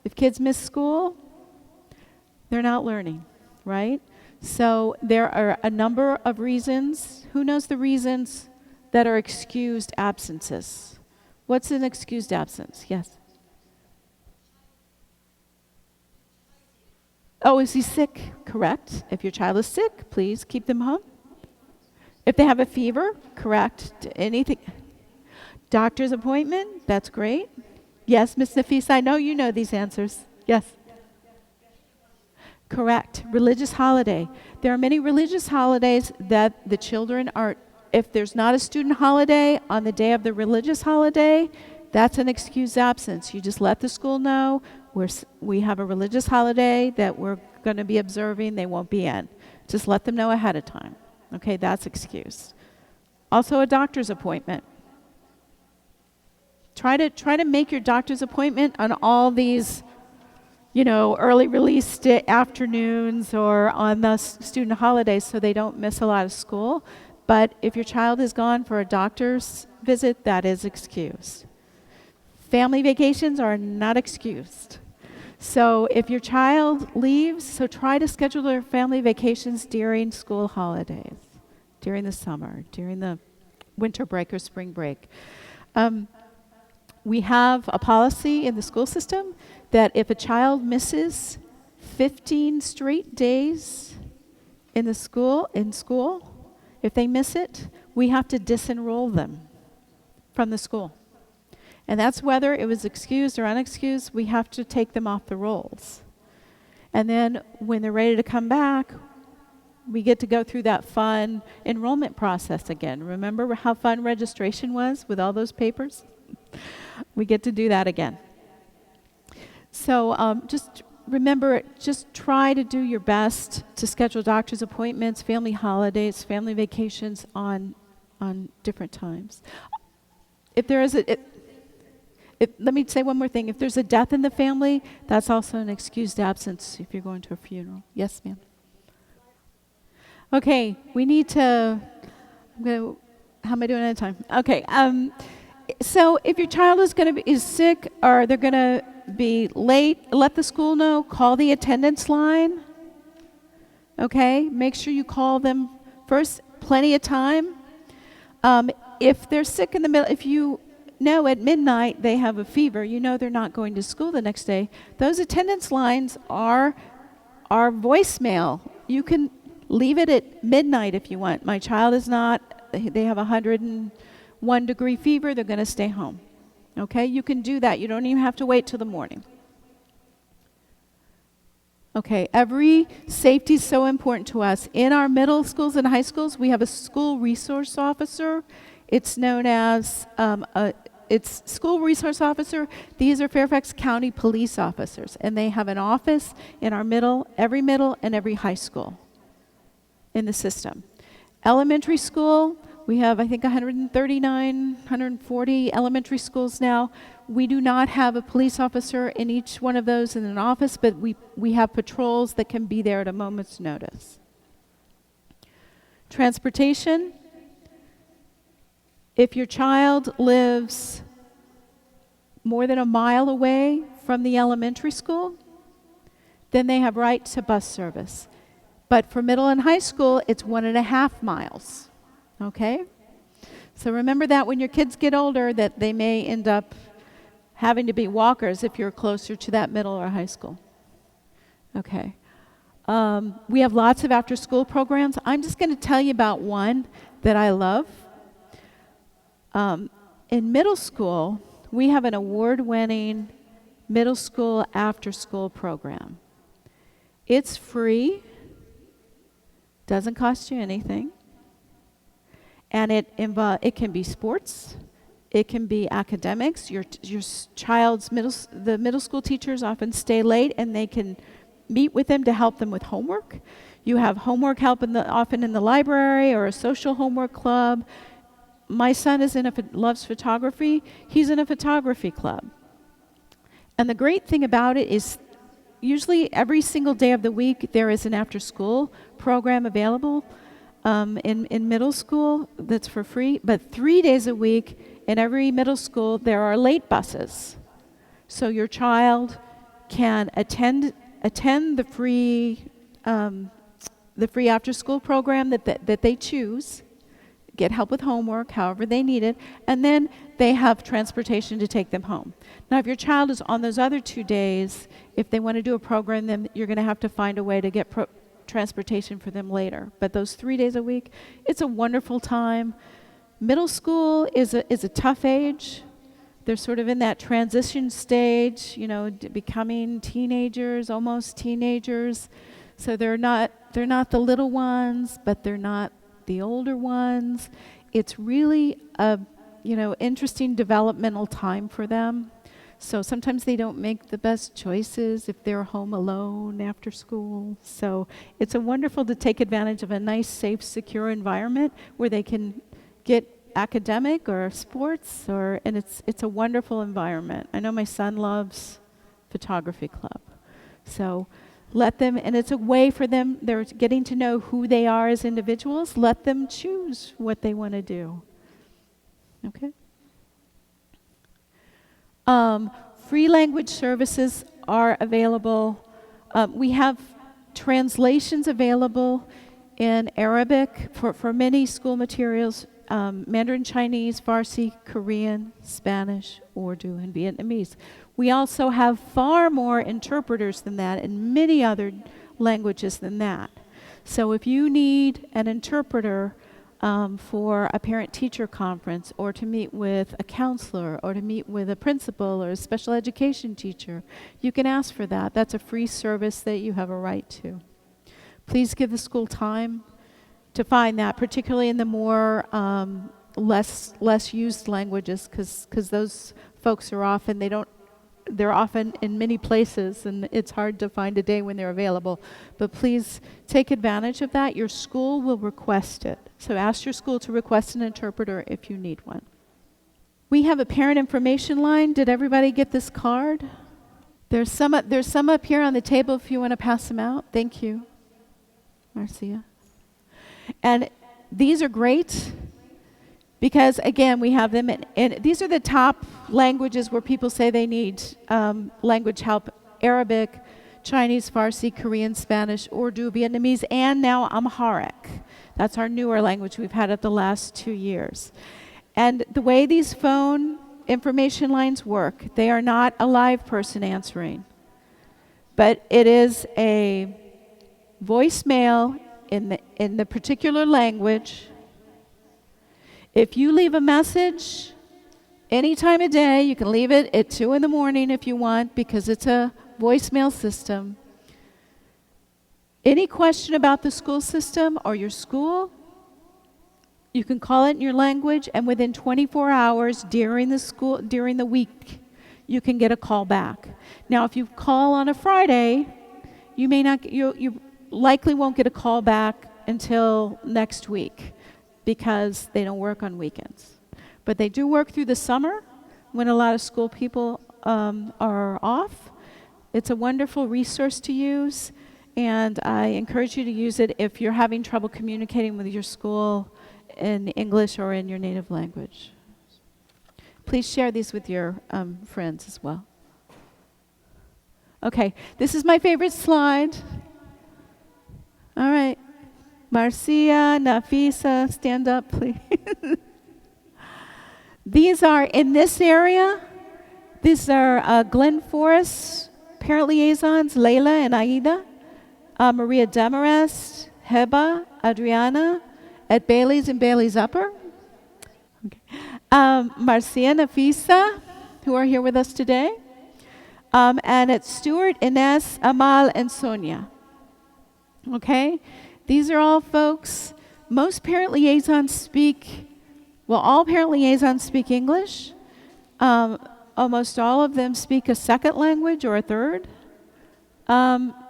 If kids miss school, they're not learning, right? So there are a number of reasons. Who knows the reasons that are excused absences? What's an excused absence? Yes. Oh, is he sick? Correct. If your child is sick, please keep them home. If they have a fever, correct. Anything. Doctor's appointment, that's great. Yes, Ms. Nafisa, I know you know these answers. Yes. Correct. Religious holiday. There are many religious holidays that the children are, if there's not a student holiday on the day of the religious holiday, that's an excused absence. You just let the school know we have a religious holiday that we're going to be observing, they won't be in. Just let them know ahead of time. Okay, that's excused. Also a doctor's appointment. Try to make your doctor's appointment on all these early release afternoons or on the student holidays so they don't miss a lot of school. But if your child is gone for a doctor's visit, that is excused. Family vacations are not excused. So if your child leaves, so try to schedule their family vacations during school holidays, during the summer, during the winter break or spring break. We have a policy in the school system that if a child misses 15 straight days in school, if they miss it, we have to disenroll them from the school. And that's whether it was excused or unexcused, we have to take them off the rolls. And then when they're ready to come back, we get to go through that fun enrollment process again. Remember how fun registration was with all those papers? We get to do that again. So just remember, just try to do your best to schedule doctor's appointments, family holidays, family vacations on different times. If there is let me say one more thing. If there's a death in the family, that's also an excused absence if you're going to a funeral. Yes, ma'am. Okay, we need to, how am I doing at a time? Okay, so if your child is sick or they're going to be late, let the school know, call the attendance line. Okay, make sure you call them first, plenty of time. If they're sick in the middle, if you know at midnight they have a fever, they're not going to school the next day, those attendance lines are voicemail. You can leave it at midnight if you want. My child is not, they have 101 degree fever, they're going to stay home. Okay, you can do that. You don't even have to wait till the morning. Okay, every safety is so important to us. In our middle schools and high schools, we have a school resource officer. It's known as, it's school resource officer. These are Fairfax County police officers, and they have an office in our every middle and every high school in the system. Elementary school, we have, I think, 139, 140 elementary schools now. We do not have a police officer in each one of those in an office, but we have patrols that can be there at a moment's notice. Transportation. If your child lives more than a mile away from the elementary school, then they have right to bus service. But for middle and high school, it's 1.5 miles. Okay? So remember that when your kids get older, that they may end up having to be walkers if you're closer to that middle or high school. Okay. We have lots of after-school programs. I'm just going to tell you about one that I love. In middle school, we have an award-winning middle school after-school program. It's free, doesn't cost you anything, and it can be sports, it can be academics. Your child's the middle school teachers often stay late, and they can meet with them to help them with homework. You have homework help often in the library or a social homework club. My son loves photography. He's in a photography club. And the great thing about it is usually every single day of the week there is an after-school program available in middle school that's for free. But 3 days a week in every middle school there are late buses. So your child can attend the free after-school program that they choose, get help with homework, however they need it, and then they have transportation to take them home. Now, if your child is on those other 2 days, if they want to do a program, then you're going to have to find a way to get transportation for them later. But those 3 days a week, it's a wonderful time. Middle school is a tough age. They're sort of in that transition stage, becoming teenagers, almost teenagers. So they're not the little ones, but they're not the older ones. It's really a interesting developmental time for them. So sometimes they don't make the best choices if they're home alone after school. So it's wonderful to take advantage of a nice, safe, secure environment where they can get academic or sports, and it's a wonderful environment. I know my son loves photography club. So let them, and it's a way for them, they're getting to know who they are as individuals. Let them choose what they want to do. Okay? Free language services are available. We have translations available in Arabic for many school materials, Mandarin Chinese, Farsi, Korean, Spanish, Urdu, and Vietnamese. We also have far more interpreters than that and many other languages than that. So if you need an interpreter for a parent-teacher conference, or to meet with a counselor, or to meet with a principal or a special education teacher, you can ask for that. That's a free service that you have a right to. Please give the school time to find that, particularly in the more less used languages, because those folks are often, they're often in many places, and it's hard to find a day when they're available. But please take advantage of that. Your school will request it. So ask your school to request an interpreter if you need one. We have a parent information line. Did everybody get this card? There's some up here on the table if you want to pass them out. Thank you, Marcia. And these are great because, again, we have them in these are the top languages where people say they need language help: Arabic, Chinese, Farsi, Korean, Spanish, Urdu, Vietnamese, and now Amharic. That's our newer language we've had it the last 2 years. And the way these phone information lines work, they are not a live person answering, but it is a voicemail in the particular language. If you leave a message any time of day, you can leave it at 2 in the morning if you want, because it's a voicemail system. Any question about the school system or your school, you can call it in your language, and within 24 hours during the week, you can get a call back. Now, if you call on a Friday, you likely won't get a call back until next week, because they don't work on weekends. But they do work through the summer when a lot of school people are off. It's a wonderful resource to use, and I encourage you to use it if you're having trouble communicating with your school in English or in your native language. Please share these with your friends as well. Okay, this is my favorite slide. All right. Marcia, Nafisa, stand up, please. These are in this area. These are Glen Forest parent liaisons, Layla and Aida, Maria Demarest, Heba, Adriana, at Bailey's and Bailey's Upper. Okay. Marcia and Nafisa, who are here with us today. And at Stuart, Ines, Amal, and Sonia. Okay? These are all folks. Most parent liaisons all parent liaisons speak English. Almost all of them speak a second language or a third.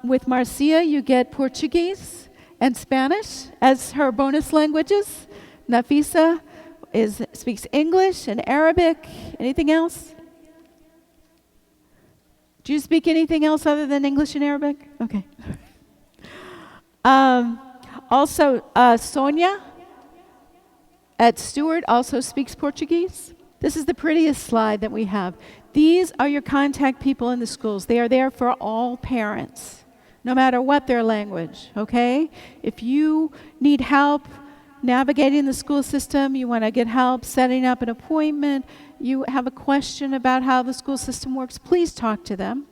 With Marcia, you get Portuguese and Spanish as her bonus languages. Nafisa speaks English and Arabic. Anything else? Do you speak anything else other than English and Arabic? Okay. Also, Sonia at Stewart also speaks Portuguese. This is the prettiest slide that we have. These are your contact people in the schools. They are there for all parents, no matter what their language, okay? If you need help navigating the school system, you want to get help setting up an appointment, you have a question about how the school system works, please talk to them.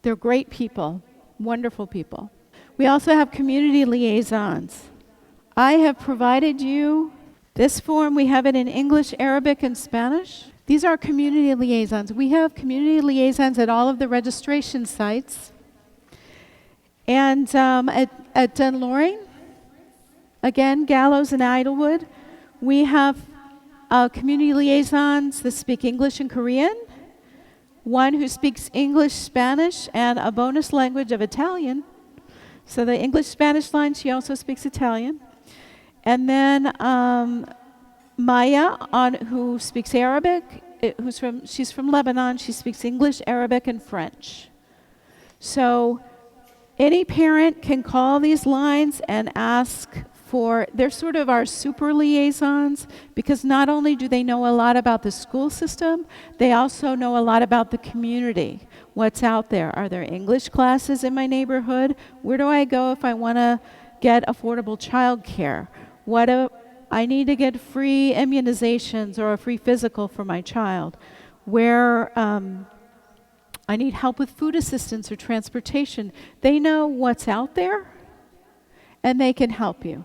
They're great people, wonderful people. We also have community liaisons. I have provided you this form. We have it in English, Arabic, and Spanish. These are community liaisons. We have community liaisons at all of the registration sites. And at Dunloring, again, Gallows and Idlewood, we have community liaisons that speak English and Korean, one who speaks English, Spanish, and a bonus language of Italian. So the English-Spanish line, she also speaks Italian. And then Maya, who speaks Arabic, she's from Lebanon. She speaks English, Arabic, and French. So any parent can call these lines and ask for, they're sort of our super liaisons, because not only do they know a lot about the school system, they also know a lot about the community. What's out there? Are there English classes in my neighborhood? Where do I go if I want to get affordable childcare? I need to get free immunizations or a free physical for my child. Where I need help with food assistance or transportation. They know what's out there, and they can help you.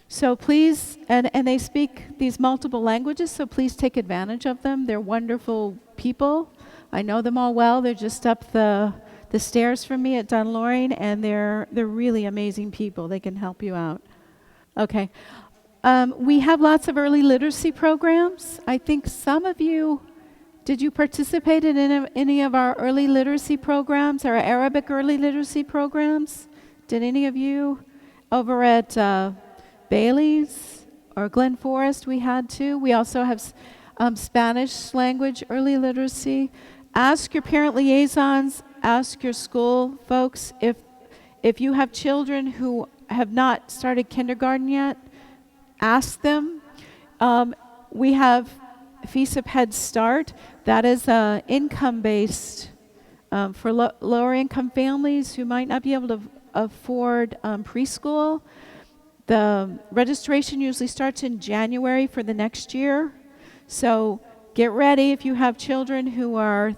So please, and they speak these multiple languages, so please take advantage of them. They're wonderful people. I know them all well. They're just up the stairs from me at Dunloring, and they're really amazing people. They can help you out. Okay. We have lots of early literacy programs. I think some of you, did you participate in any of our early literacy programs, our Arabic early literacy programs? Did any of you? Over at Bailey's or Glen Forest, we had two. We also have Spanish language early literacy. Ask your parent liaisons, ask your school folks if you have children who have not started kindergarten yet, ask them. We have FISA Head Start. That is income-based for lower income families who might not be able to afford preschool. The registration usually starts in January for the next year. So get ready if you have children who are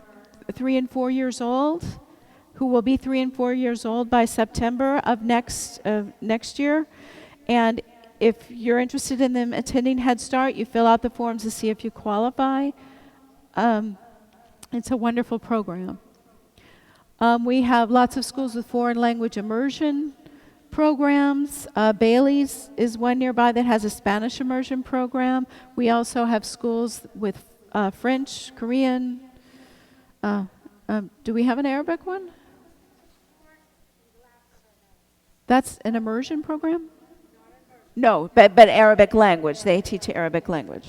3 and 4 years old, who will be 3 and 4 years old by September of next year. And if you're interested in them attending Head Start, you fill out the forms to see if you qualify. It's a wonderful program. We have lots of schools with foreign language immersion programs. Bailey's is one nearby that has a Spanish immersion program. We also have schools with French, Korean. Do we have an Arabic one? That's an immersion program? No, but Arabic language. They teach Arabic language.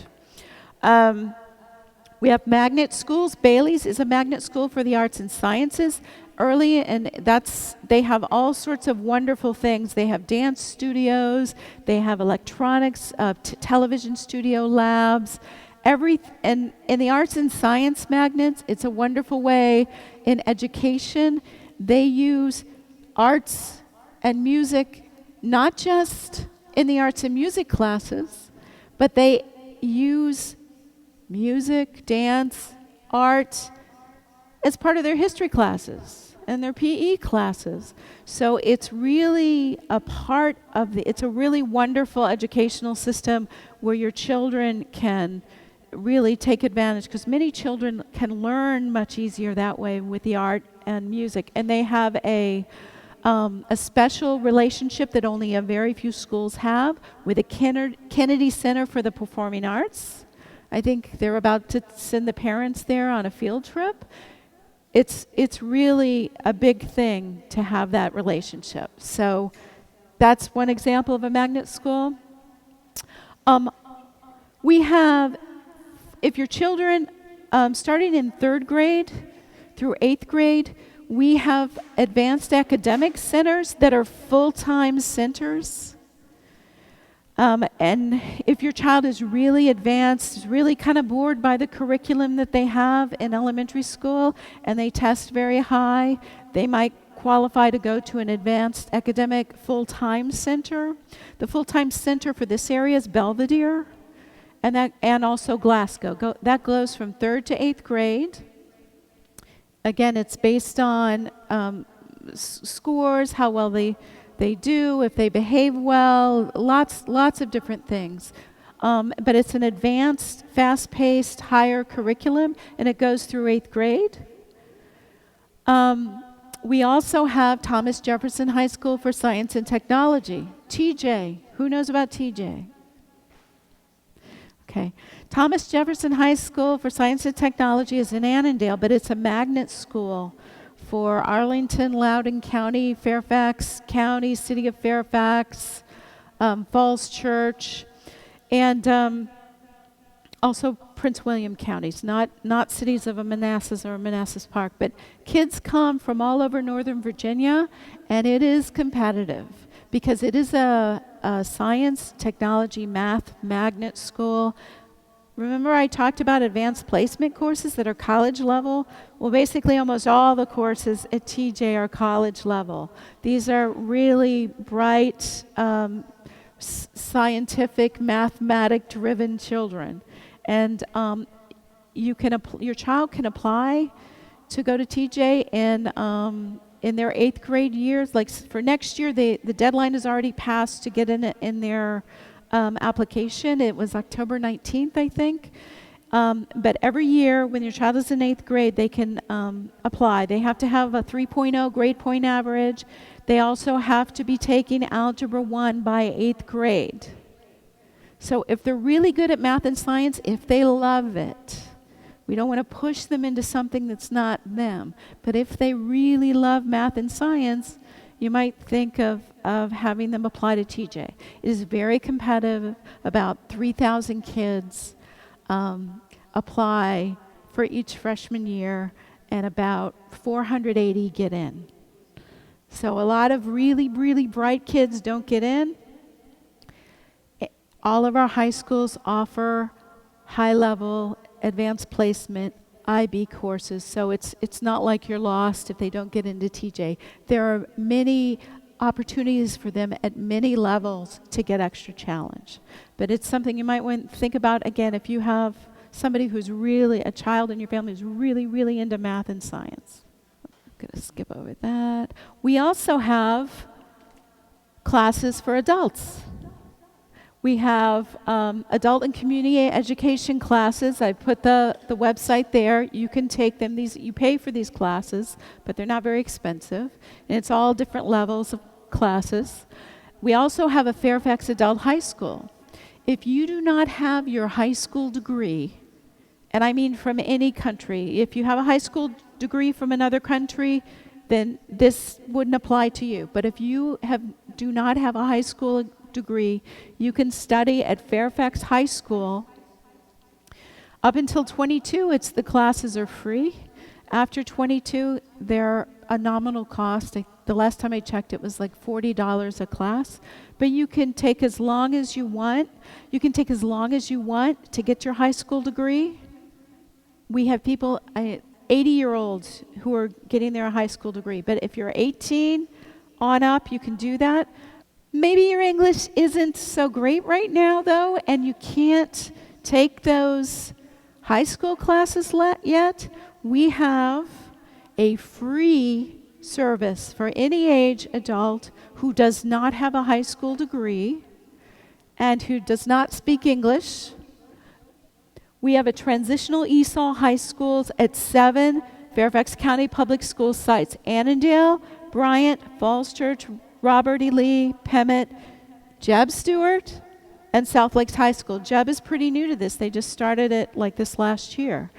We have magnet schools. Bailey's is a magnet school for the arts and sciences. Early, and they have all sorts of wonderful things. They have dance studios. They have electronics, television studio labs. And in the arts and science magnets, it's a wonderful way in education. They use arts and music, not just in the arts and music classes, but they use music, dance, art as part of their history classes and their PE classes. So it's really it's a really wonderful educational system where your children can really take advantage, because many children can learn much easier that way with the art and music. And they have a special relationship that only a very few schools have with the Kennedy Center for the Performing Arts. I think they're about to send the parents there on a field trip. It's really a big thing to have that relationship. So that's one example of a magnet school. We have, if your children, starting in 3rd grade through 8th grade, we have advanced academic centers that are full-time centers. And if your child is really advanced, is really kind of bored by the curriculum that they have in elementary school, and they test very high, they might qualify to go to an advanced academic full-time center. The full-time center for this area is Belvedere, and also Glasgow. That goes from 3rd to 8th grade. Again, it's based on scores, how well they do, if they behave well, lots of different things. But it's an advanced, fast-paced, higher curriculum, and it goes through 8th grade. We also have Thomas Jefferson High School for Science and Technology, TJ. Who knows about TJ? Okay. Thomas Jefferson High School for Science and Technology is in Annandale, but it's a magnet school for Arlington, Loudoun County, Fairfax County, City of Fairfax, Falls Church. And also Prince William counties, not cities of a Manassas or Manassas Park, but kids come from all over Northern Virginia, and it is competitive because it is a science, technology, math magnet school. Remember I talked about advanced placement courses that are college level? Well, basically almost all the courses at TJ are college level. These are really bright, scientific, mathematic-driven children. And your child can apply to go to TJ in their 8th grade years. Like for next year, the deadline is already passed to get in their application. It was October 19th, I think. But every year, when your child is in 8th grade, they can apply. They have to have a 3.0 grade point average. They also have to be taking Algebra 1 by 8th grade. So if they're really good at math and science, if they love it, we don't want to push them into something that's not them. But if they really love math and science, you might think of having them apply to TJ. It is very competitive. About 3,000 kids apply for each freshman year, and about 480 get in. So a lot of really, really bright kids don't get in. All of our high schools offer high-level advanced placement IB courses, so it's not like you're lost if they don't get into TJ. There are many opportunities for them at many levels to get extra challenge. But it's something you might want to think about, again, if you have somebody who's really, a child in your family who's really, really into math and science. I'm going to skip over that. We also have classes for adults. We have adult and community education classes. I put the website there. You can take them. You pay for these classes, but they're not very expensive. And it's all different levels of classes. We also have a Fairfax Adult High School. If you do not have your high school degree, and I mean from any country, if you have a high school degree from another country, then this wouldn't apply to you. But if you do not have a high school degree, you can study at Fairfax High School. Up until 22, the classes are free. After 22, they're a nominal cost. The last time I checked, it was like $40 a class. But you can take as long as you want. You can take as long as you want to get your high school degree. We have people, 80-year-olds who are getting their high school degree. But if you're 18 on up, you can do that. Maybe your English isn't so great right now, though, and you can't take those high school classes yet. We have a free service for any age adult who does not have a high school degree and who does not speak English. We have a transitional ESOL high schools at 7 Fairfax County Public School sites: Annandale, Bryant, Falls Church, Robert E. Lee, Pemmott, Jeb Stewart, and South Lakes High School. Jeb is pretty new to this. They just started it like this last year.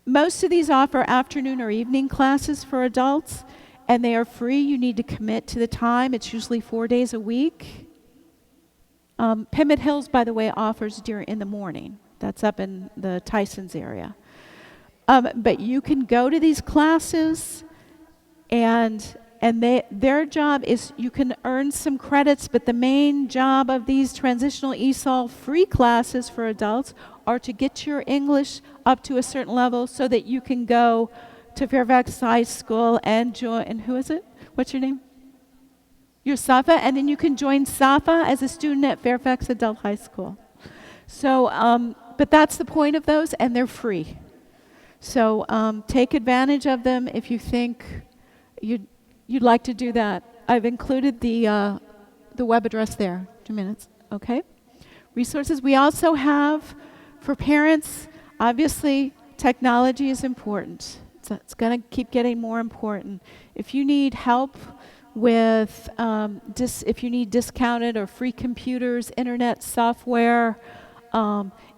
Most of these offer afternoon or evening classes for adults, and they are free. You need to commit to the time. It's usually 4 days a week. Pemmott Hills, by the way, offers in the morning. That's up in the Tysons area. But you can go to these classes, and their job is, you can earn some credits, but the main job of these transitional ESOL free classes for adults are to get your English up to a certain level so that you can go to Fairfax High School and join, and who is it? What's your name? You're Safa, and then you can join Safa as a student at Fairfax Adult High School. So, but that's the point of those, and they're free. So take advantage of them if you think you'd like to do that. I've included the web address there. 2 minutes, okay? Resources. We also have, for parents, obviously, technology is important. It's going to keep getting more important. If you need help with, if you need discounted or free computers, internet software,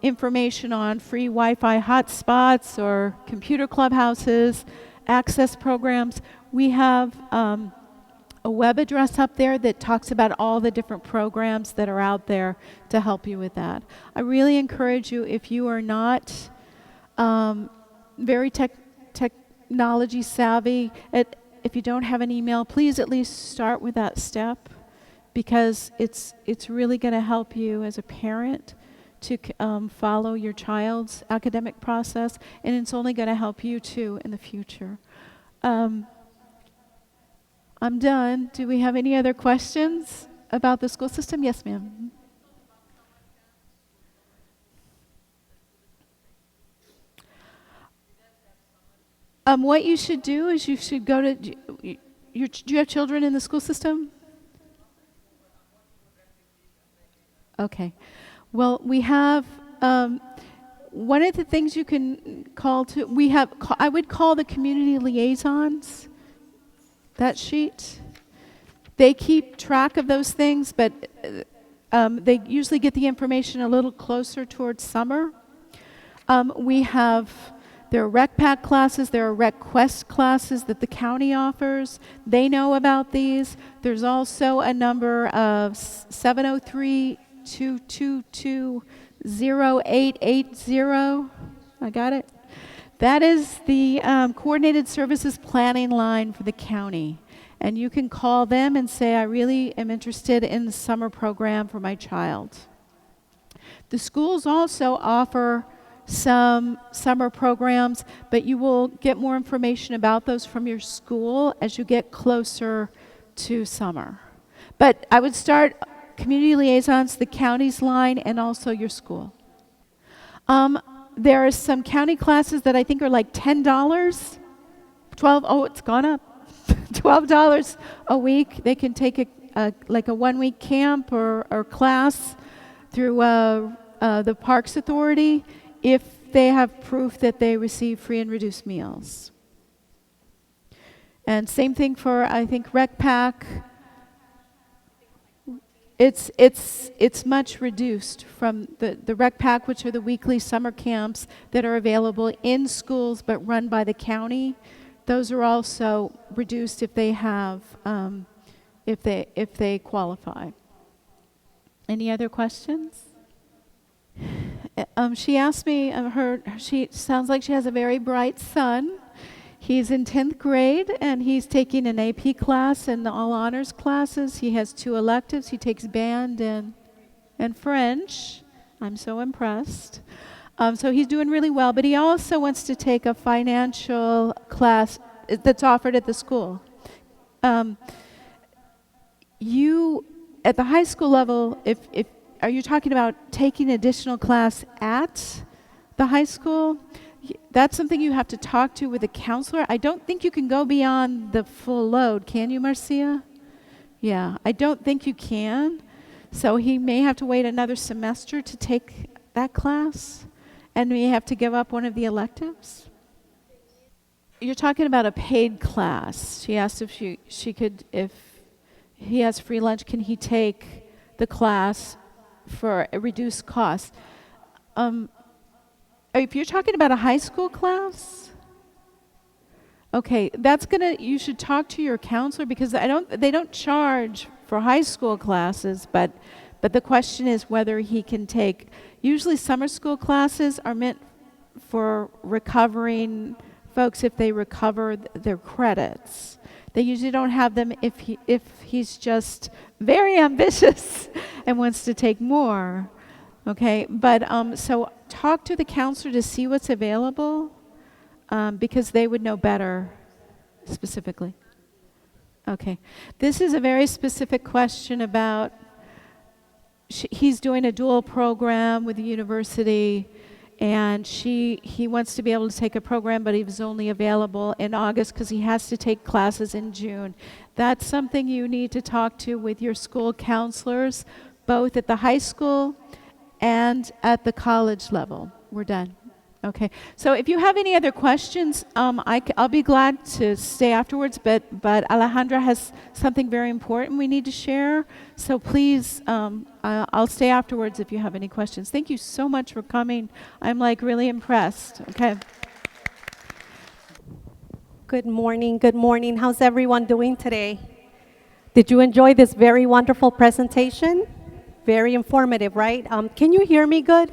information on free Wi-Fi hotspots or computer clubhouses, access programs, we have a web address up there that talks about all the different programs that are out there to help you with that. I really encourage you, if you are not very technology savvy, if you don't have an email, please at least start with that step, because it's really going to help you as a parent to follow your child's academic process, and it's only going to help you too in the future. I'm done. Do we have any other questions about the school system? Yes, ma'am. What you should do is you should go to, do you have children in the school system? Okay. Well, we have, one of the things you can call to, I would call the community liaisons, that sheet. They keep track of those things, but they usually get the information a little closer towards summer. There are Rec Pack classes, there are Rec Quest classes that the county offers. They know about these. There's also a number of 703-222-0880. I got it? That is the Coordinated Services Planning line for the county. And you can call them and say, I really am interested in the summer program for my child. The schools also offer some summer programs, but you will get more information about those from your school as you get closer to summer. But I would start community liaisons, the county's line, and also your school. There are some county classes that I think are like $10, it's gone up, $12 a week. They can take like a 1-week camp or class through the Parks Authority if they have proof that they receive free and reduced meals. And same thing for, I think, Rec Pack. It's much reduced from the Rec Pack, which are the weekly summer camps that are available in schools but run by the county. Those are also reduced if they have, if they qualify. Any other questions? She asked me, she sounds like she has a very bright son. He's in 10th grade, and he's taking an AP class and all honors classes. He has 2 electives. He takes band and French. I'm so impressed. So he's doing really well, but he also wants to take a financial class that's offered at the school. You, at the high school level, are you talking about taking additional class at the high school? That's something you have to talk to with a counselor. I don't think you can go beyond the full load. Can you, Marcia? Yeah, I don't think you can. So he may have to wait another semester to take that class, and may have to give up one of the electives. You're talking about a paid class. She asked if she could, if he has free lunch, can he take the class for a reduced cost? If you're talking about a high school class, okay, you should talk to your counselor, because they don't charge for high school classes, but the question is whether he can take, usually summer school classes are meant for recovering folks if they recover their credits. They usually don't have them if he's just very ambitious and wants to take more. Okay, but so talk to the counselor to see what's available, because they would know better specifically. Okay, this is a very specific question about, he's doing a dual program with the university, and he wants to be able to take a program, but he was only available in August because he has to take classes in June. That's something you need to talk to with your school counselors, both at the high school and at the college level. We're done. Okay. So if you have any other questions, I'll be glad to stay afterwards, but Alejandra has something very important we need to share. So please, I'll stay afterwards if you have any questions. Thank you so much for coming. I'm really impressed. Okay. Good morning. Good morning. How's everyone doing today? Did you enjoy this very wonderful presentation? Very informative, right? Can you hear me good?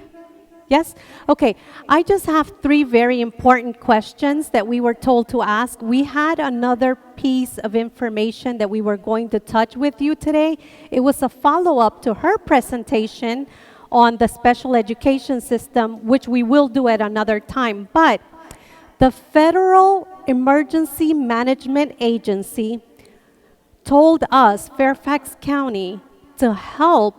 Yes? Okay. I just have three very important questions that we were told to ask. We had another piece of information that we were going to touch with you today. It was a follow-up to her presentation on the special education system, which we will do at another time. But the Federal Emergency Management Agency told us, Fairfax County, to help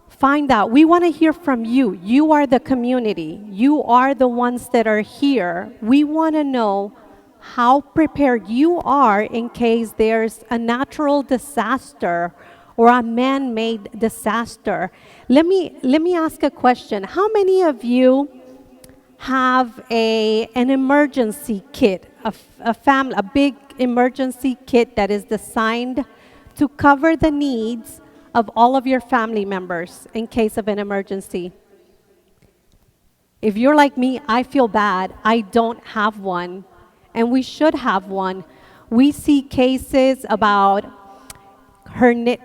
find out. We want to hear from you. You are the community. You are the ones that are here. We want to know how prepared you are in case there's a natural disaster or a man-made disaster. Let me ask a question. How many of you have an emergency kit, a big emergency kit that is designed to cover the needs of all of your family members in case of an emergency? If you're like me, I feel bad. I don't have one, and we should have one. We see cases about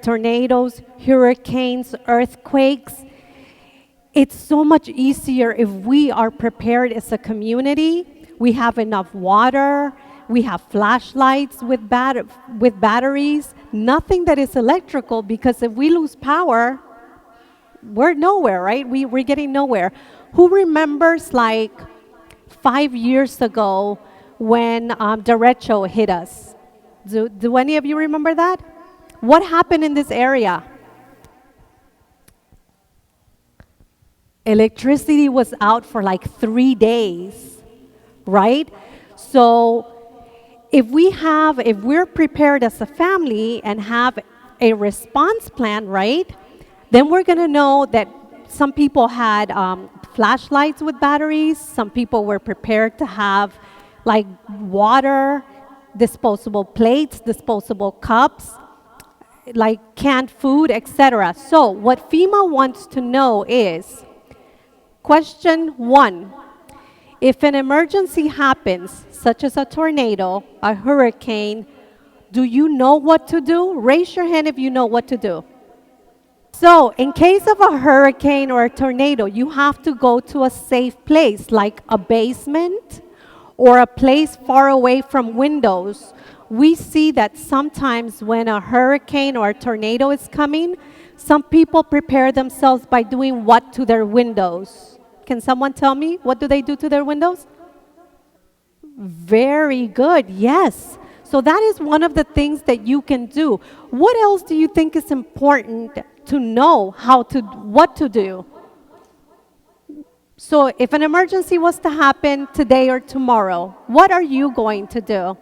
tornadoes, hurricanes, earthquakes. It's so much easier if we are prepared as a community. We have enough water. We have flashlights with batteries. Nothing that is electrical, because if we lose power, we're nowhere, right? We're getting nowhere. Who remembers like 5 years ago when derecho hit us? Do any of you remember that? What happened in this area? Electricity was out for like 3 days, right? So if we're prepared as a family and have a response plan, right, then we're going to know that some people had flashlights with batteries. Some people were prepared to have like water, disposable plates, disposable cups, like canned food, etc. So what FEMA wants to know is, question 1, if an emergency happens, such as a tornado, a hurricane, do you know what to do? Raise your hand if you know what to do. So, in case of a hurricane or a tornado, you have to go to a safe place, like a basement or a place far away from windows. We see that sometimes when a hurricane or a tornado is coming, some people prepare themselves by doing what to their windows? Can someone tell me, what do they do to their windows? Very good, yes. So that is one of the things that you can do. What else do you think is important to know what to do? So if an emergency was to happen today or tomorrow, what are you going to do?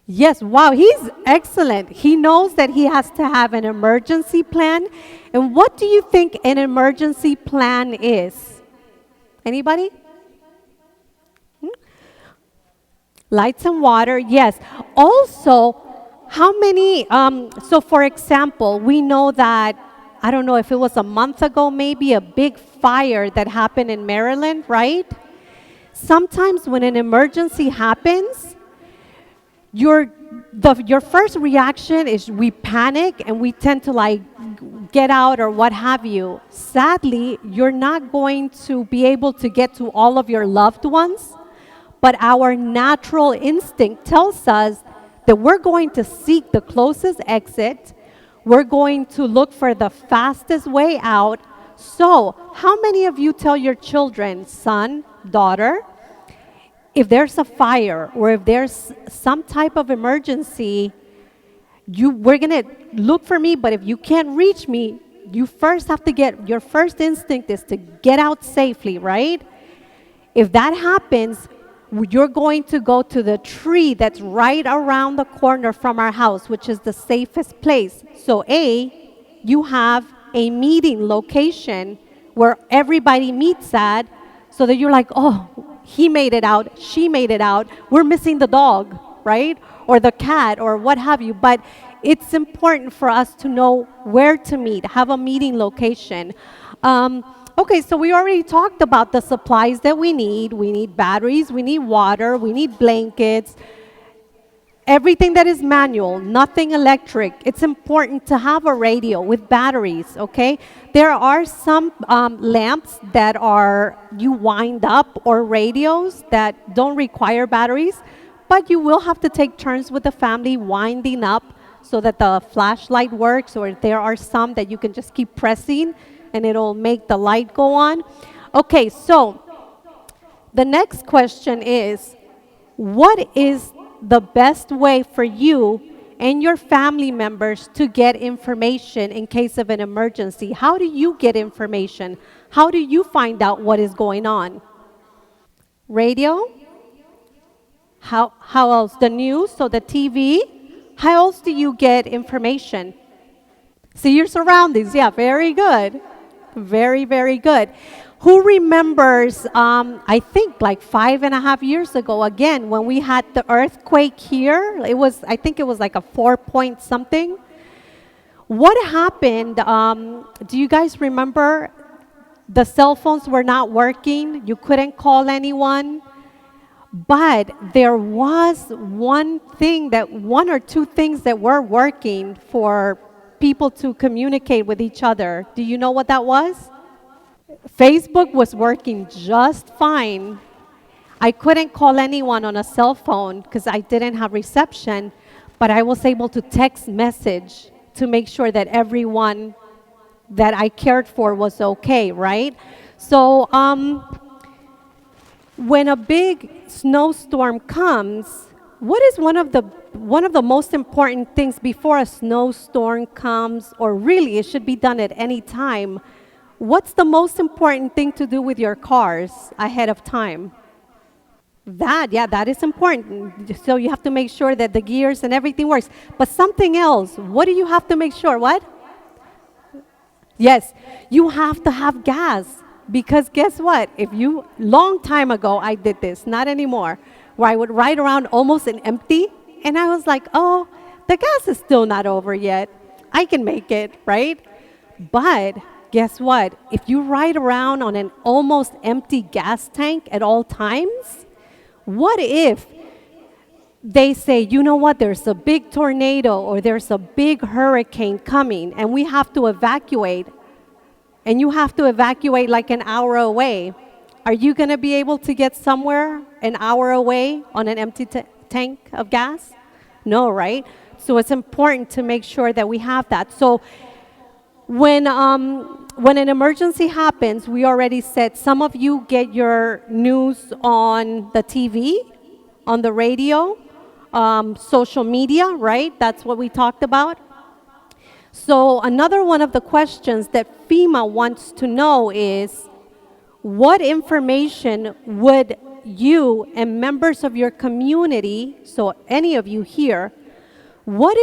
Yes, wow, he's excellent. He knows that he has to have an emergency plan. And what do you think an emergency plan is? Anybody? Lights and water, yes. Also, how many, so for example, we know that, I don't know if it was a month ago, maybe a big fire that happened in Maryland, right? Sometimes when an emergency happens, your first reaction is we panic and we tend to like get out or what have you. Sadly, you're not going to be able to get to all of your loved ones, but our natural instinct tells us that we're going to seek the closest exit. We're going to look for the fastest way out. So, how many of you tell your children, son, daughter, if there's a fire or if there's some type of emergency, we're going to look for me, but if you can't reach me, you first have to your first instinct is to get out safely, right? If that happens, you're going to go to the tree that's right around the corner from our house, which is the safest place. So you have a meeting location where everybody meets at, so that you're like, oh, he made it out, she made it out, we're missing the dog, right? Or the cat, or what have you. But it's important for us to know where to meet, have a meeting location. Okay, so we already talked about the supplies that we need. We need batteries, we need water, we need blankets. Everything that is manual, nothing electric. It's important to have a radio with batteries, okay? There are some lamps that are you wind up or radios that don't require batteries, but you will have to take turns with the family winding up so that the flashlight works, or there are some that you can just keep pressing and it'll make the light go on. Okay, so the next question is, what is the best way for you and your family members to get information in case of an emergency? How do you get information? How do you find out what is going on? Radio? How else? The news, so the TV? How else do you get information? See your surroundings. Yeah, very good. Very, very good. Who remembers, I think like 5.5 years ago, again, when we had the earthquake here, I think it was like a 4 point something. What happened? Do you guys remember? The cell phones were not working. You couldn't call anyone. But there was one or two things that were working for people to communicate with each other. Do you know what that was? Facebook was working just fine. I couldn't call anyone on a cell phone because I didn't have reception, but I was able to text message to make sure that everyone that I cared for was okay, right? So when a big snowstorm comes, what is one of the most important things before a snowstorm comes, or really it should be done at any time? What's the most important thing to do with your cars ahead of time? That is important. So you have to make sure that the gears and everything works. But something else, what do you have to make sure? What? Yes, you have to have gas. Because guess what? Long time ago, I did this, not anymore, where I would ride around almost in empty, and I was like, oh, the gas is still not over yet. I can make it, right? But guess what? If you ride around on an almost empty gas tank at all times, what if they say, you know what, there's a big tornado or there's a big hurricane coming and we have to evacuate, and you have to evacuate like an hour away. Are you going to be able to get somewhere an hour away on an empty tank of gas? No, right? So it's important to make sure that we have that. So when an emergency happens, we already said some of you get your news on the TV, on the radio, social media, right? That's what we talked about. So another one of the questions that FEMA wants to know is, what information would you and members of your community, so any of you here, what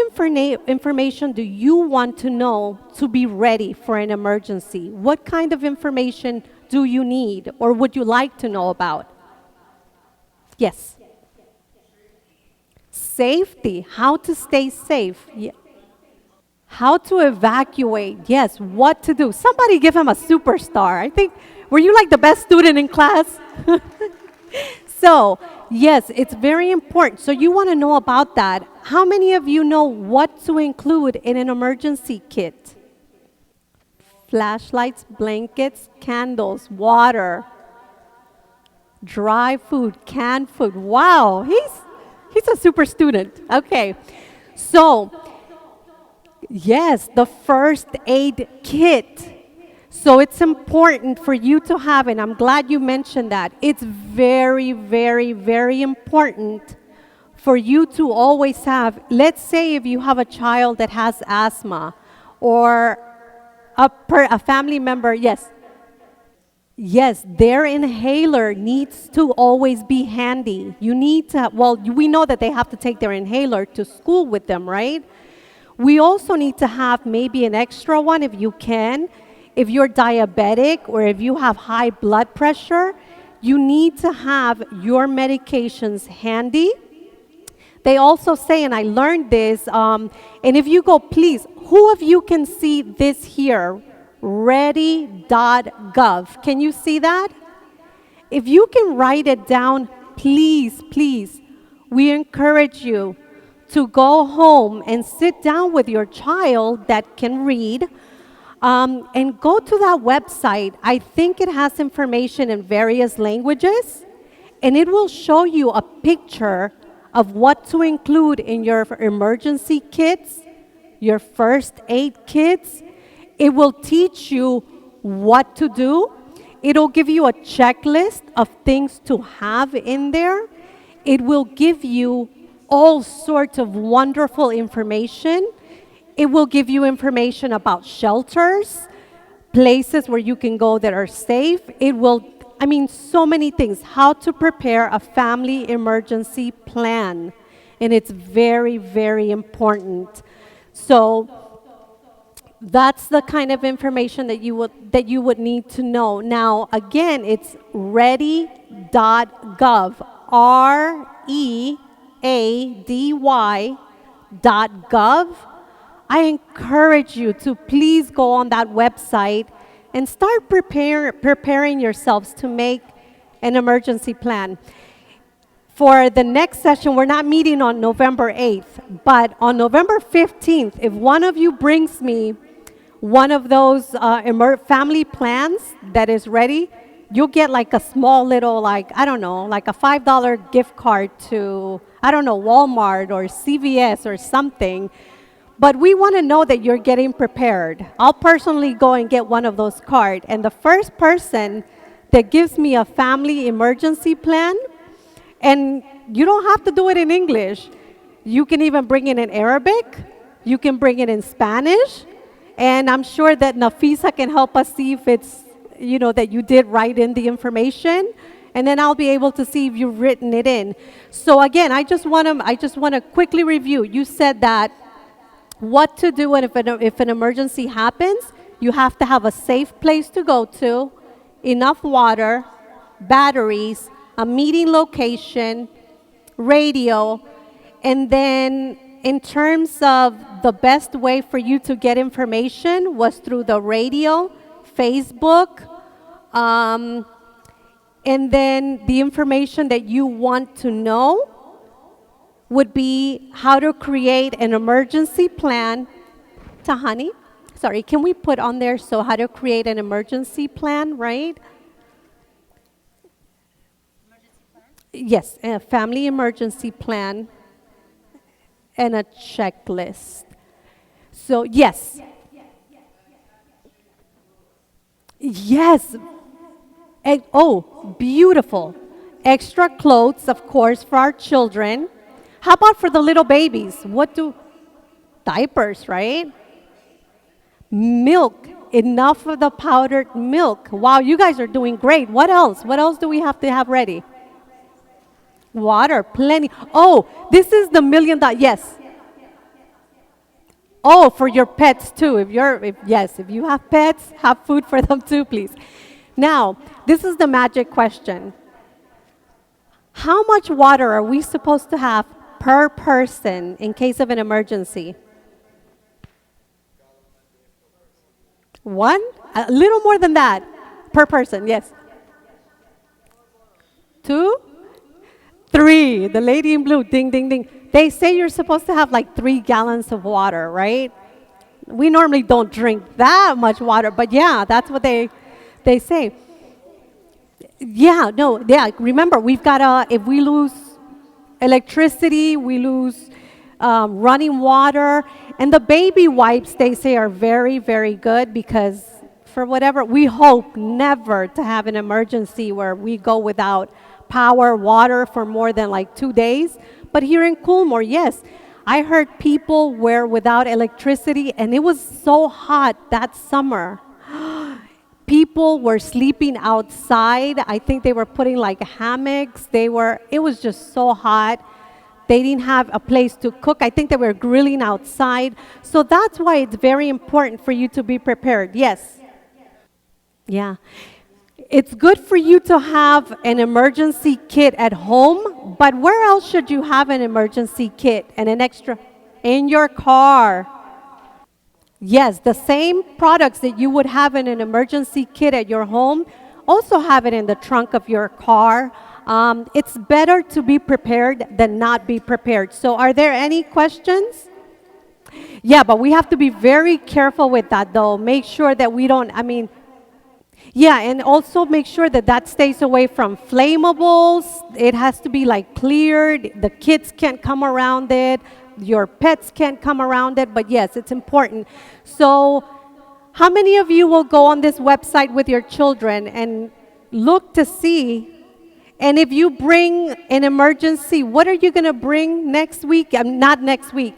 information do you want to know to be ready for an emergency? What kind of information do you need or would you like to know about? Yes. Safety, how to stay safe. Yeah. How to evacuate, yes, what to do. Somebody give him a superstar. I think, were you like the best student in class? So, yes, it's very important. So you want to know about that. How many of you know what to include in an emergency kit? Flashlights, blankets, candles, water, dry food, canned food. Wow, he's a super student. Okay, so yes, the first aid kit. So it's important for you to have, and I'm glad you mentioned that. It's very, very, very important for you to always have. Let's say if you have a child that has asthma or a family member, yes. Yes, their inhaler needs to always be handy. You need to, we know that they have to take their inhaler to school with them, right? We also need to have maybe an extra one if you can. If you're diabetic or if you have high blood pressure, you need to have your medications handy. They also say, and I learned this, and if you go, please, who of you can see this here? Ready.gov. Can you see that? If you can write it down, please, please, we encourage you to go home and sit down with your child that can read, and go to that website. I think it has information in various languages, and it will show you a picture of what to include in your emergency kits, your first aid kits. It will teach you what to do. It'll give you a checklist of things to have in there. It will give you all sorts of wonderful information. It will give you information about shelters, places where you can go that are safe. It will, I mean, so many things. How to prepare a family emergency plan. And it's very, very important. So that's the kind of information that you would need to know. Now, again, it's ready.gov, ready.gov. I encourage you to please go on that website and start preparing yourselves to make an emergency plan. For the next session, we're not meeting on November 8th, but on November 15th, if one of you brings me one of those family plans that is ready, you'll get like a small little, like, I don't know, like a $5 gift card to, I don't know, Walmart or CVS or something. But we want to know that you're getting prepared. I'll personally go and get one of those cards. And the first person that gives me a family emergency plan, and you don't have to do it in English. You can even bring it in Arabic. You can bring it in Spanish. And I'm sure that Nafisa can help us see if it's, that you did write in the information. And then I'll be able to see if you've written it in. So again, I just want to quickly review. You said that what to do if an emergency happens. You have to have a safe place to go to, enough water, batteries, a meeting location, radio, and then in terms of the best way for you to get information was through the radio, Facebook, and then the information that you want to know would be how to create an emergency plan. Tahani, sorry, can we put on there, so how to create an emergency plan, right? Yes, a family emergency plan and a checklist. So yes. Yes. Oh, beautiful. Extra clothes, of course, for our children. How about for the little babies? Diapers, right? Milk, enough of the powdered milk. Wow, you guys are doing great. What else? What else do we have to have ready? Water, plenty. Oh, this is the $1 million. Yes. Oh, for your pets too. If you have pets, have food for them too, please. Now, this is the magic question. How much water are we supposed to have per person in case of an emergency? One? A little more than that per person, yes. 2? 3. The lady in blue, ding, ding, ding. They say you're supposed to have like 3 gallons of water, right? We normally don't drink that much water, but yeah, that's what they say. Yeah, no, yeah, remember, we've got if we lose electricity, we lose running water, and the baby wipes, they say, are very, very good because for whatever, we hope never to have an emergency where we go without power, water for more than like 2 days. But here in Coolmore, yes, I heard people were without electricity, and it was so hot that summer. People were sleeping outside. I think they were putting like hammocks. It was just so hot. They didn't have a place to cook. I think they were grilling outside. So that's why it's very important for you to be prepared. Yes. Yeah. It's good for you to have an emergency kit at home, but where else should you have an emergency kit and an extra? In your car. Yes, the same products that you would have in an emergency kit at your home, also have it in the trunk of your car. It's better to be prepared than not be prepared. So are there any questions? Yeah, but we have to be very careful with that, though. Make sure that we don't, I mean, yeah, and also make sure that that stays away from flammables. It has to be like cleared. The kids can't come around it. Your pets can't come around it. But yes, it's important. So how many of you will go on this website with your children and look to see? And if you bring an emergency, what are you going to bring next week? Not next week.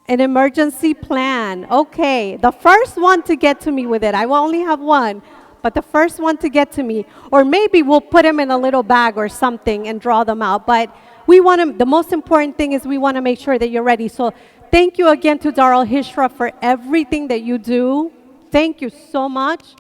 An emergency plan. Okay, the first one to get to me with it. I will only have one, but the first one to get to me. Or maybe we'll put them in a little bag or something and draw them out. But we want to, the most important thing is we want to make sure that you're ready. So thank you again to Al-Hijrah for everything that you do. Thank you so much.